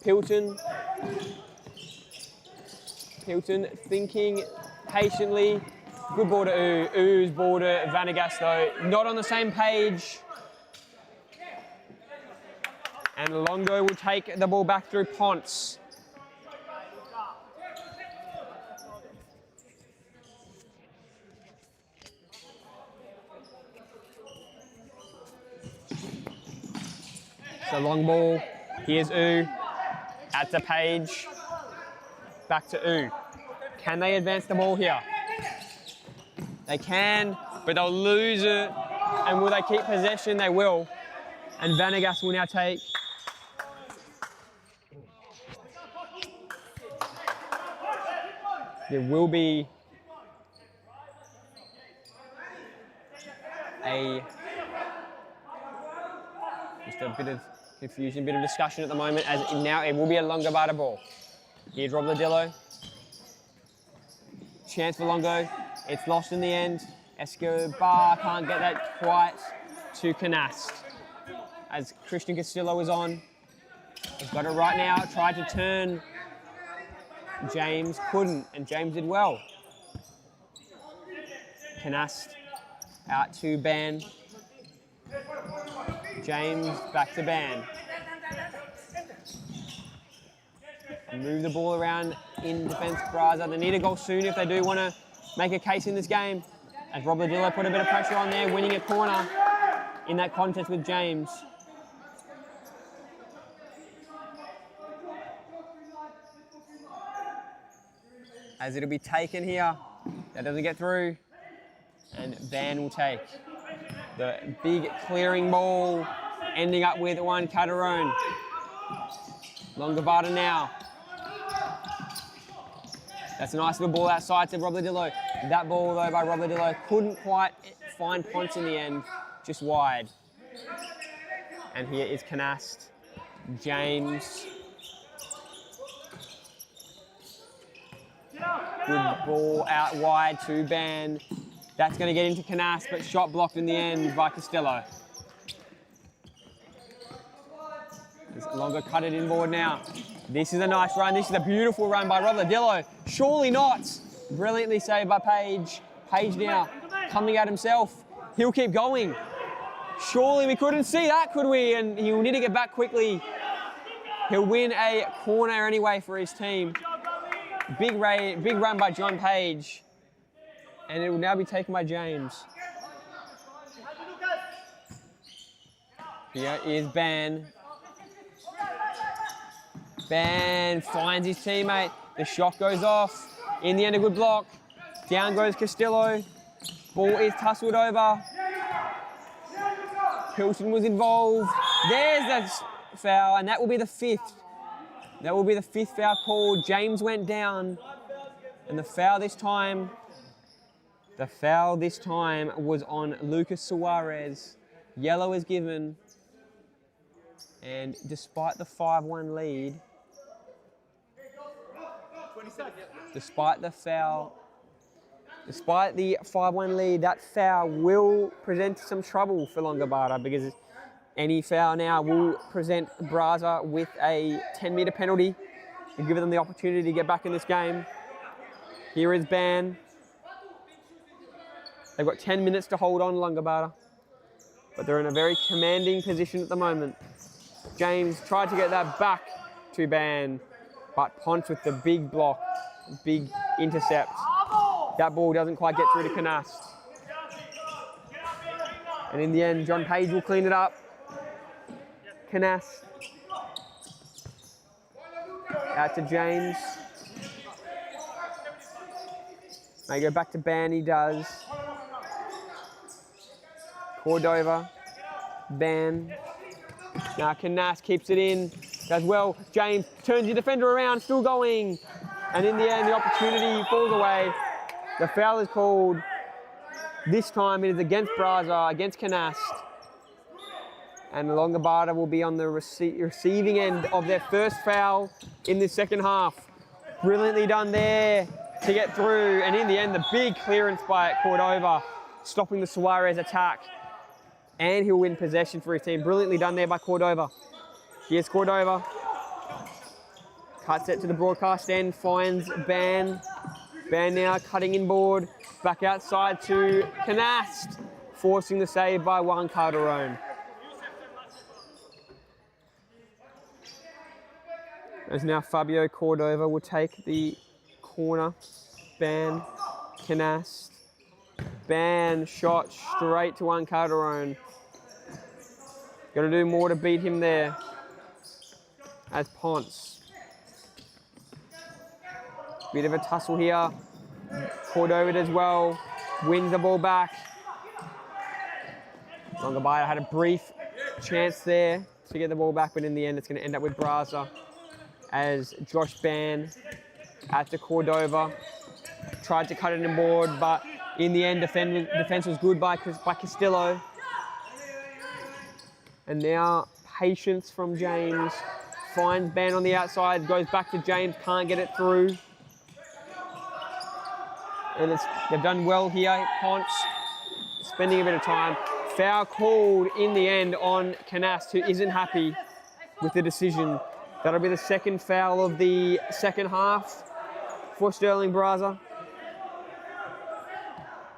[SPEAKER 1] Pilton. Pilton thinking patiently. Good ball to Oo's ball to Vanegas though. Not on the same page. And Longo will take the ball back through Ponce. So long ball, here's out to Page, back to Can they advance the ball here? They can, but they'll lose it. And will they keep possession? They will. And Vanegas will now take. There will be just a bit of confusion, a bit of discussion at the moment, as now it will be a Longobarda ball. Here's Robledillo. Chance for Longo. It's lost in the end. Escobar can't get that quite to Canast. As Christian Castillo is on. He's got it right now. Tried to turn. James couldn't, and James did well. Canast out to Ban. James back to Ban. Move the ball around in defence, Braza. They need a goal soon if they do want to make a case in this game. As Robledillo put a bit of pressure on there, winning a corner in that contest with James. As it'll be taken here. That doesn't get through. And Van will take the big clearing ball, ending up with Juan Calderon. Longobarda now. That's a nice little ball outside to Robledillo. That ball, though, by Robledillo couldn't quite find Ponce in the end, just wide. And here is Canast. James. Good ball out wide to Ban. That's going to get into Canast, but shot blocked in the end by Castillo. Longo cut it inboard now. This is a nice run. This is a beautiful run by Robledillo. Surely not. Brilliantly saved by Page. Page now coming at himself. He'll keep going. Surely we couldn't see that, could we? And he'll need to get back quickly. He'll win a corner anyway for his team. Big run by John Page. And it will now be taken by James. Here is Ban. Ban finds his teammate. The shot goes off. In the end, a good block. Down goes Castillo. Ball is tussled over. Hilton was involved. There's the foul, and that will be the fifth. That will be the fifth foul called. James went down, and the foul this time was on Lucas Suarez. Yellow is given, and despite the 5-1 lead, despite the 5-1 lead, that foul will present some trouble for Longobarda, because any foul now will present Braza with a 10-metre penalty and give them the opportunity to get back in this game. Here is Ban. They've got 10 minutes to hold on, Longobarda, but they're in a very commanding position at the moment. James tried to get that back to Ban, but Ponce with the big block, big intercept. That ball doesn't quite get through to Canast. And in the end, John Page will clean it up. Canast. Out to James. May go back to Ban, he does. Cordova. Ban. Now Canast keeps it in. Does well. James turns the defender around, still going. And in the end, the opportunity falls away. The foul is called. This time it is against Braza, against Canast. And Longobarda will be on the receiving end of their first foul in the second half. Brilliantly done there to get through. And in the end, the big clearance by Cordova, stopping the Suarez attack. And he'll win possession for his team. Brilliantly done there by Cordova. Here's Cordova. Cuts it to the broadcast end, finds Ban. Ban now cutting inboard. Back outside to Canast, forcing the save by Juan Calderon. As now Fabio Cordova will take the corner. Ban, Canast. Ban, shot straight to Juan Calderon. Got to do more to beat him there. As Ponce. Bit of a tussle here. Cordova does well. Wins the ball back. Longobarda had a brief chance there to get the ball back, but in the end it's going to end up with Braza. As Josh Ban out to Cordova. tried to cut it in board, but in the end, defense was good by Castillo. And now patience from James. Finds Ben on the outside, goes back to James, can't get it through. And they've done well here. Ponce spending a bit of time. Foul called in the end on Canast, who isn't happy with the decision. That'll be the second foul of the second half for Stirling Braza.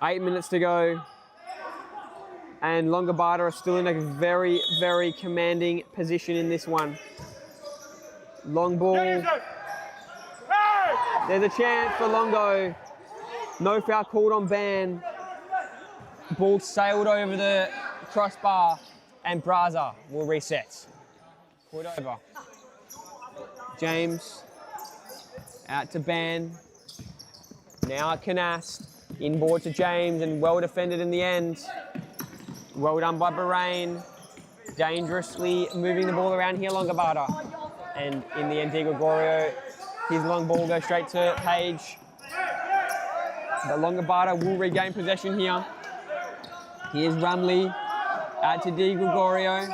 [SPEAKER 1] 8 minutes to go. And Longobarda are still in a very, very commanding position in this one. Long ball. There's a chance for Longo. No foul called on Ban. Ball sailed over the crossbar and Braza will reset. Cordova. James. Out to Ban. Now Canast. Inboard to James and well defended in the end. Well done by Bahrain. Dangerously moving the ball around here, Longobarda. And in the end, Di Gregorio, his long ball goes straight to Page. But Longobarda will regain possession here. Here's Rumley. Out to Di Gregorio.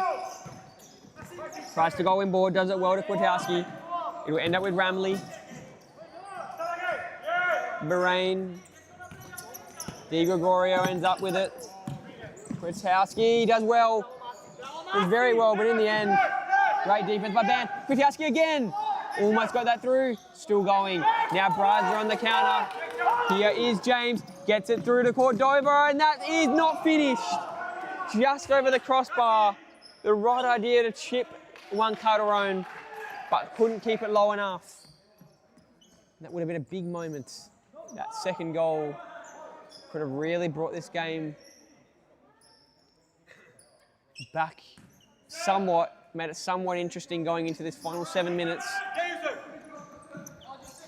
[SPEAKER 1] Tries to go inboard, does it well to Kwiatkowski. It will end up with Rumley. Bahrain. Di Gregorio ends up with it. Kwiatkowski does well. Does very well, but in the end, great defense by Ban. Kwiatkowski again. Almost got that through. Still going. Now Braza on the counter. Here is James. Gets it through to Cordova, and that is not finished. Just over the crossbar. The right idea to chip Juan Calderon, but couldn't keep it low enough. That would have been a big moment. That second goal could have really brought this game back somewhat, made it somewhat interesting going into this final 7 minutes.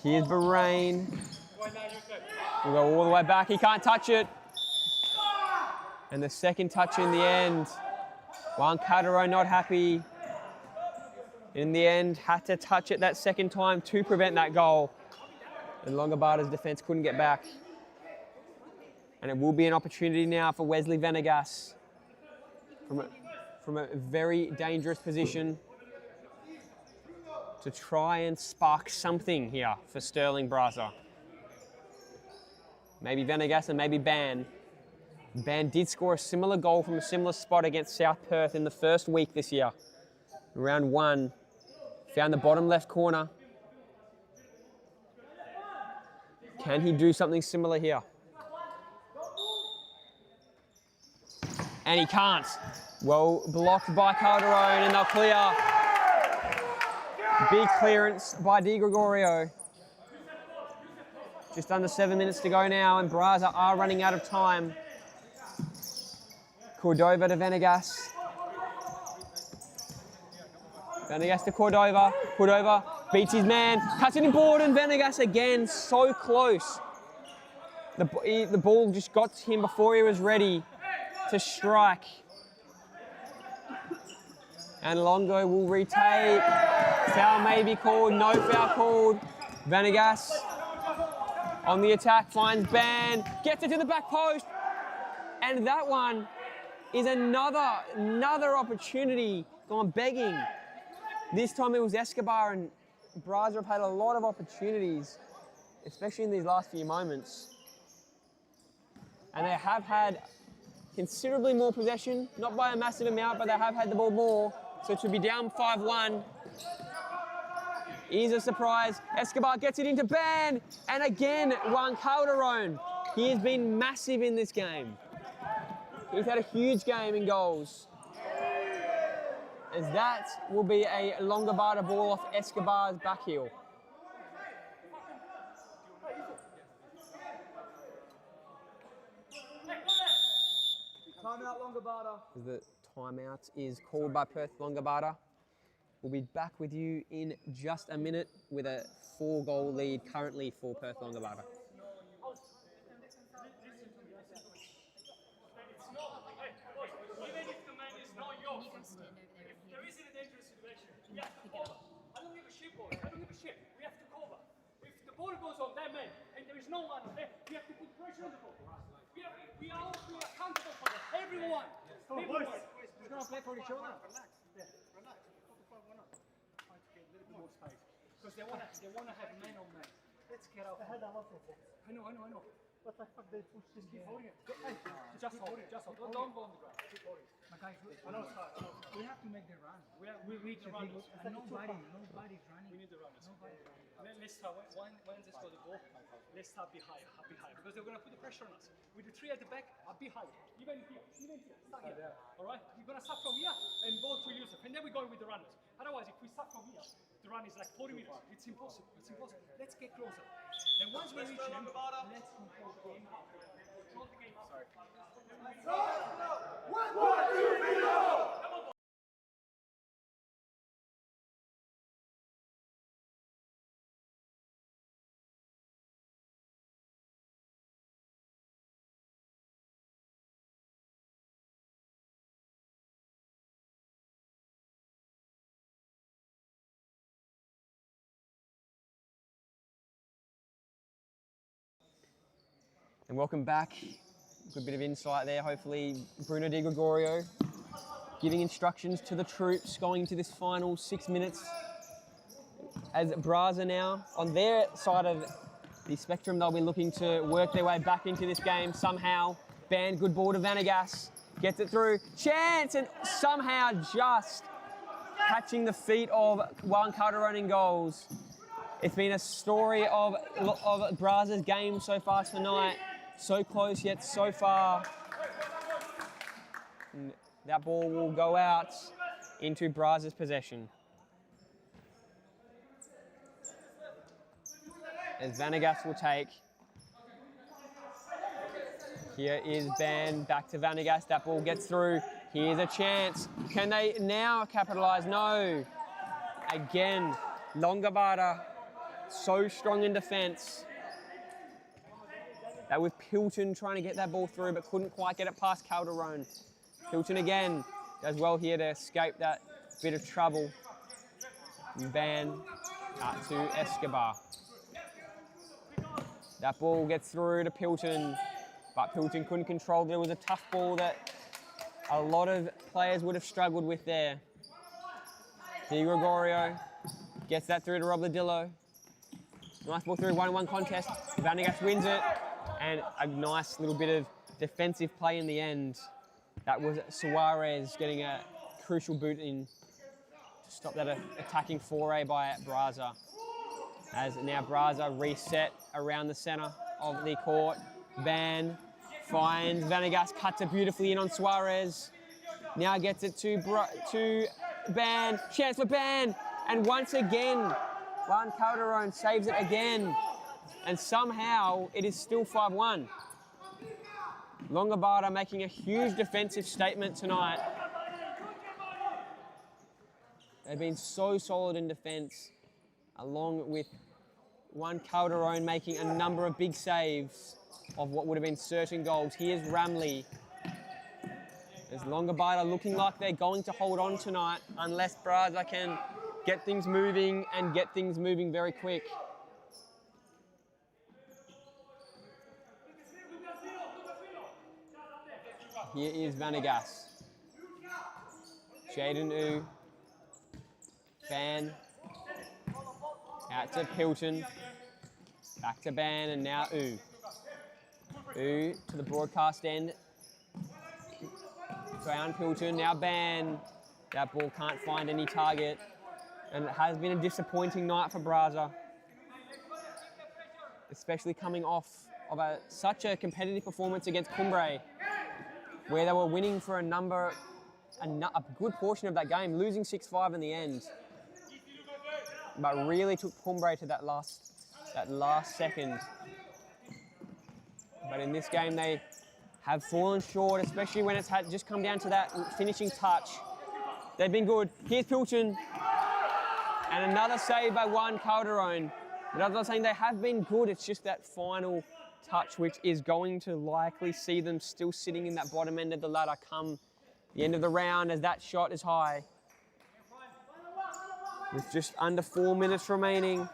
[SPEAKER 1] Here's Bahrain. We'll go all the way back. He can't touch it. And the second touch in the end. Juan Calderon not happy. In the end, had to touch it that second time to prevent that goal. And Longobarda's defense couldn't get back. And it will be an opportunity now for Wesley Venegas from a very dangerous position to try and spark something here for Stirling Braza. Maybe Venegas and maybe Ban. Ban did score a similar goal from a similar spot against South Perth in the first week this year. Round 1, found the bottom left corner. Can he do something similar here? And he can't. Well blocked by Calderon, and they'll clear. Big clearance by Di Gregorio. Just under 7 minutes to go now, and Braza are running out of time. Cordova to Venegas. Venegas to Cordova. Cordova beats his man, cuts it in board, and Venegas again so close. The ball just got to him before he was ready to strike. And Longo will retake. Foul may be called, no foul called. Venegas on the attack, finds Ban, gets it to the back post. And that one is another opportunity gone begging. This time it was Escobar, and Braza have had a lot of opportunities, especially in these last few moments. And they have had considerably more possession, not by a massive amount, but they have had the ball more. So to be down 5-1 is a surprise. Escobar gets it into Ban, and again, Juan Calderon. He has been massive in this game. He's had a huge game in goals. As that will be a Longobarda ball off Escobar's back heel.
[SPEAKER 2] Timeout, Longobarda.
[SPEAKER 1] The timeout is called by Perth Longobarda. We'll be back with you in just a minute with a 4-goal lead currently for Perth Longobarda.
[SPEAKER 3] I don't give a shit, boys. I don't give a shit. We have to cover. If the ball goes on that man and there is is no one, okay? We have to put pressure on the ball. We are accountable for that. Everyone. Everyone. We're going to play for each other. Relax. Yeah, relax. Why not? Try to get a little bit more space. Because they want to have man on man. Let's get out. I know. What the fuck, they push this? Keep holding it. Hey, just hold it. Don't go on the ground. Keep holding it. My guys, we have to make the run. We need to run. Nobody's running. We need to run. Let's start. When they score the goal, let's start behind. Because they're going to put the pressure on us. With the three at the back, up behind. Even here. Start here. Alright? We're going to start from here and go to Yusuf. And then we're going with the runners. Otherwise, if we start from here, the run is like 40 minutes. It's impossible. Let's get closer. And once we reach them, let's control the game. Sorry.
[SPEAKER 1] And welcome back. Good bit of insight there. Hopefully, Bruno Di Gregorio giving instructions to the troops going into this final 6 minutes. As Braza now, on their side of the spectrum, they'll be looking to work their way back into this game somehow. Band, good ball to Vanegas. Gets it through. Chance! And somehow just catching the feet of Juan Calderon in goals. It's been a story of Braza's game so far tonight. So close yet so far. And that ball will go out into Braza's possession. As Vanegas will take. Here is Ben, back to Vanegas. That ball gets through. Here's a chance. Can they now capitalise? No. Again, Longobarda, so strong in defence. That was Pilton trying to get that ball through, but couldn't quite get it past Calderon. Pilton again does well here to escape that bit of trouble. And Ban out to Escobar. That ball gets through to Pilton, but Pilton couldn't control it. It was a tough ball that a lot of players would have struggled with there. Di Gregorio gets that through to Rob Ladillo. Nice ball through, 1-1 contest. Vanegas wins it. And a nice little bit of defensive play in the end. That was Suarez getting a crucial boot in to stop that attacking foray by Braza. As now Braza reset around the centre of the court. Ban finds Vanegas, cuts it beautifully in on Suarez. Now gets it to Ban. Chance for Ban. And once again, Juan Calderon saves it again. And somehow it is still 5-1. Longobarda making a huge defensive statement tonight. They've been so solid in defence, along with Juan Calderon making a number of big saves of what would have been certain goals. Here's Ramley. There's Longobarda looking like they're going to hold on tonight unless Braza can get things moving and get things moving very quick. Here is Vanegas. Jaden U. Ban. Out to Pilton. Back to Ban and now U. U to the broadcast end. Brown Pilton, now Ban. That ball can't find any target. And it has been a disappointing night for Braza. Especially coming off of such a competitive performance against Cumbre, where they were winning for a good portion of that game, losing 6-5 in the end. But really took Cumbre to that last second. But in this game, they have fallen short, especially when it's had just come down to that finishing touch. They've been good. Here's Pilton. And another save by Juan Calderon. But as I was saying, they have been good. It's just that final touch, which is going to likely see them still sitting in that bottom end of the ladder come the end of the round as that shot is high. With just under 4 minutes remaining.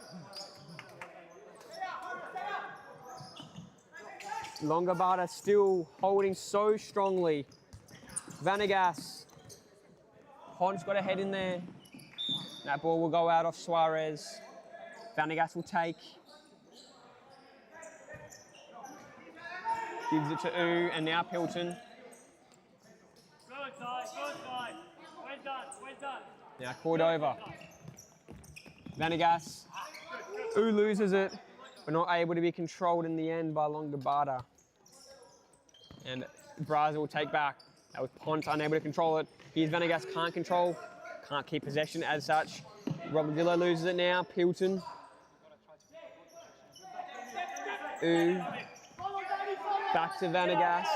[SPEAKER 1] Longobarda still holding so strongly. Vanegas. Ponce got a head in there. That ball will go out off Suarez. Vanegas will take. Gives it to U, and now Pilton.
[SPEAKER 3] Good guy. Well done.
[SPEAKER 1] Now Cordova. Vanegas. U loses it, but not able to be controlled in the end by Longobarda. And Braza will take back. That was Ponce unable to control it. Here's Vanegas, can't keep possession as such. Robadillo loses it now. Pilton. U. Back to Vanegas.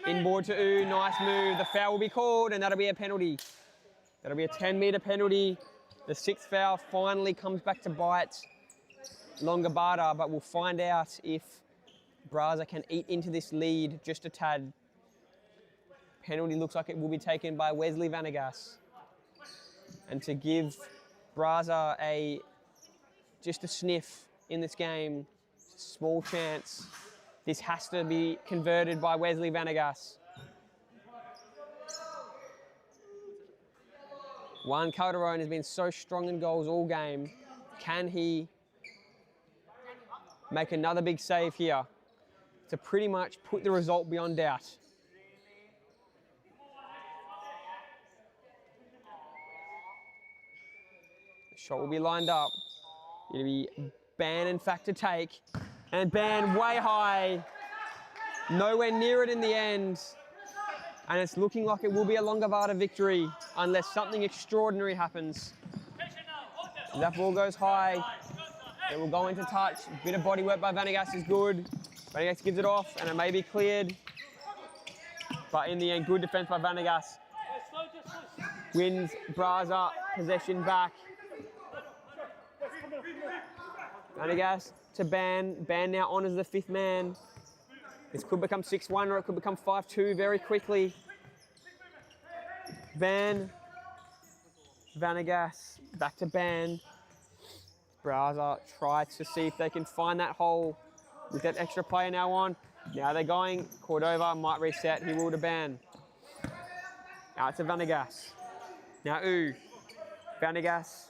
[SPEAKER 1] Inboard to U, nice move. The foul will be called, and that'll be a penalty. That'll be a 10-metre penalty. The 6th foul finally comes back to bite Longobarda, but we'll find out if Braza can eat into this lead just a tad. Penalty looks like it will be taken by Wesley Vanegas. And to give Braza just a sniff in this game, small chance. This has to be converted by Wesley Vanegas. Juan Calderon has been so strong in goals all game. Can he make another big save here to pretty much put the result beyond doubt? The shot will be lined up. It'll be Ban, in fact, to take. And Ban way high. Nowhere near it in the end. And it's looking like it will be a Longobarda victory unless something extraordinary happens. That ball goes high. It will go into touch. A bit of body work by Vanegas is good. Vanegas gives it off and it may be cleared. But in the end, good defense by Vanegas. Wins Braza possession back. Vanegas to Ban. Ban now honours the 5th man. This could become 6-1 or it could become 5-2 very quickly. Ban. Vanegas. Back to Ban. Braza try to see if they can find that hole with that extra player now on. Now they're going. Cordova might reset. He will to Ban. Out to Vanegas. Now U. Vanegas.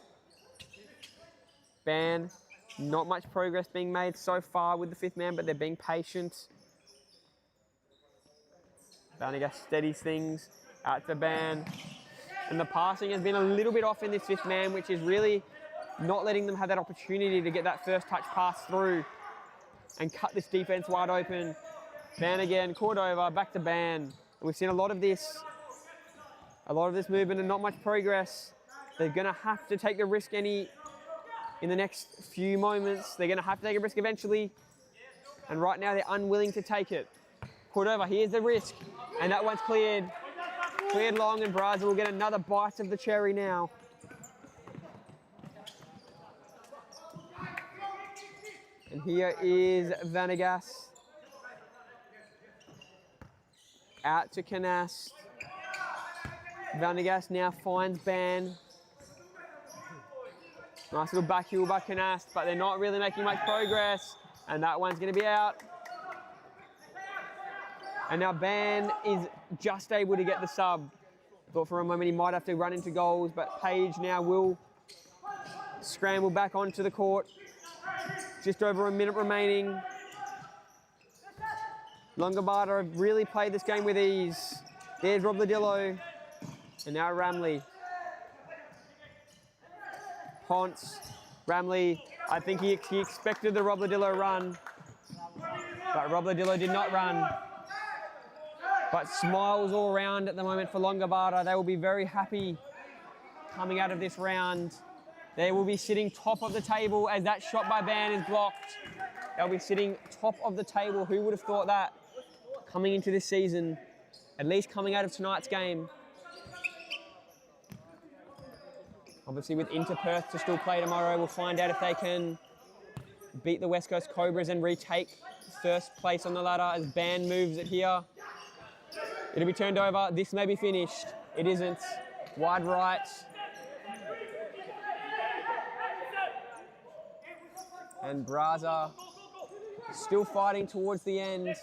[SPEAKER 1] Ban. Not much progress being made so far with the 5th man, but they're being patient. Vanegas steadies things. Out to Ban. And the passing has been a little bit off in this 5th man, which is really not letting them have that opportunity to get that first touch pass through and cut this defense wide open. Ban again, Cordova, back to Ban. And we've seen a lot of this movement and not much progress. They're gonna have to take the risk in the next few moments. They're gonna have to take a risk eventually. And right now they're unwilling to take it. Cordova, here's the risk. And that one's cleared. Cleared long, and Braza will get another bite of the cherry now. And here is Vanegas. Out to Canast. Vanegas now finds Ban. Nice little back heel by Canast, but they're not really making much progress. And that one's going to be out. And now Ban is just able to get the sub. Thought for a moment he might have to run into goals, but Page now will scramble back onto the court. Just over a minute remaining. Longobarda have really played this game with ease. There's Robadillo. And now Ramley. Ponce. Ramley, I think he expected the Robadillo run. But Robadillo did not run. But smiles all around at the moment for Longobarda. They will be very happy coming out of this round. They will be sitting top of the table as that shot by Ban is blocked. They'll be sitting top of the table. Who would have thought that coming into this season, at least coming out of tonight's game. Obviously with Inter Perth to still play tomorrow, we'll find out if they can beat the West Coast Cobras and retake first place on the ladder as Ban moves it here. It'll be turned over. This may be finished. It isn't. Wide right. And Braza Still fighting towards the end.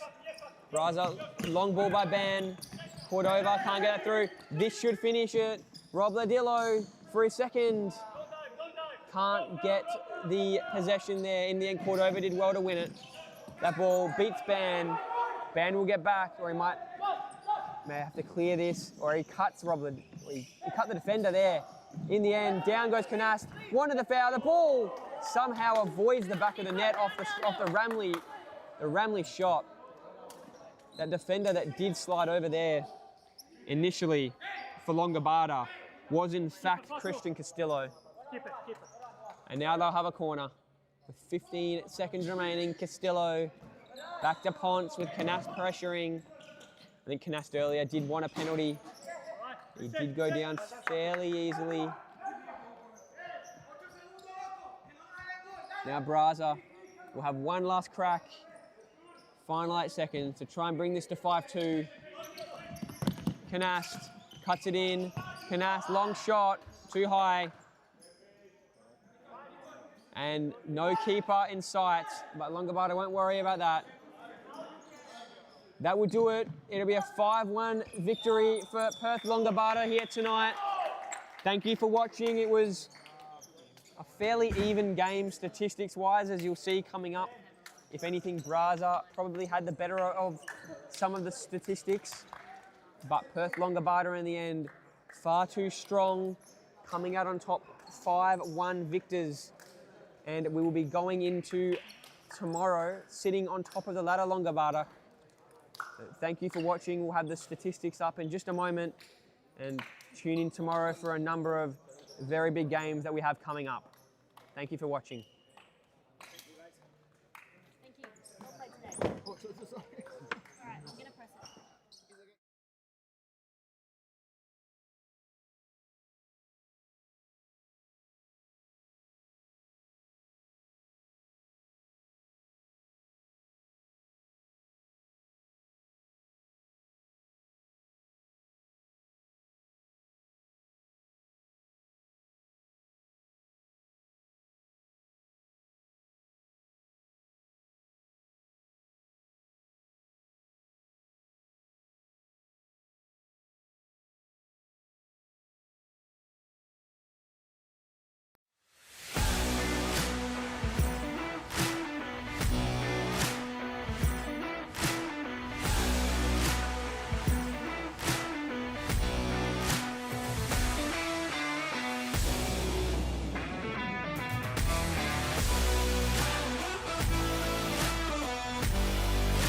[SPEAKER 1] Braza, long ball by Ben. Cordova can't get it through. This should finish it. Rob Ladillo for his second. Can't get the possession there. In the end, Cordova did well to win it. That ball beats Ban. Ban will get back, or he may have to clear this, or he cuts he cut the defender there. In the end, down goes Canast. Wanted the foul. The ball somehow avoids the back of the net off the Ramley shot. That defender that did slide over there initially for Longobarda was in fact Christian Castillo. And now they'll have a corner. With 15 seconds remaining, Castillo back to Ponce with Canast pressuring. I think Canast earlier did want a penalty. He did go down fairly easily. Now Braza will have one last crack. Final 8 seconds to try and bring this to 5-2. Canast cuts it in. Canast, long shot, too high. And no keeper in sight, but Longobarda won't worry about that. That will do it. It'll be a 5-1 victory for Perth Longobarda here tonight. Thank you for watching. It was a fairly even game statistics-wise, as you'll see coming up. If anything, Braza probably had the better of some of the statistics, but Perth Longobarda in the end, far too strong, coming out on top, 5-1 victors. And we will be going into tomorrow, sitting on top of the ladder, Longobarda. Thank you for watching. We'll have the statistics up in just a moment, and tune in tomorrow for a number of very big games that we have coming up. Thank you for watching.
[SPEAKER 4] Thank you. Well played today.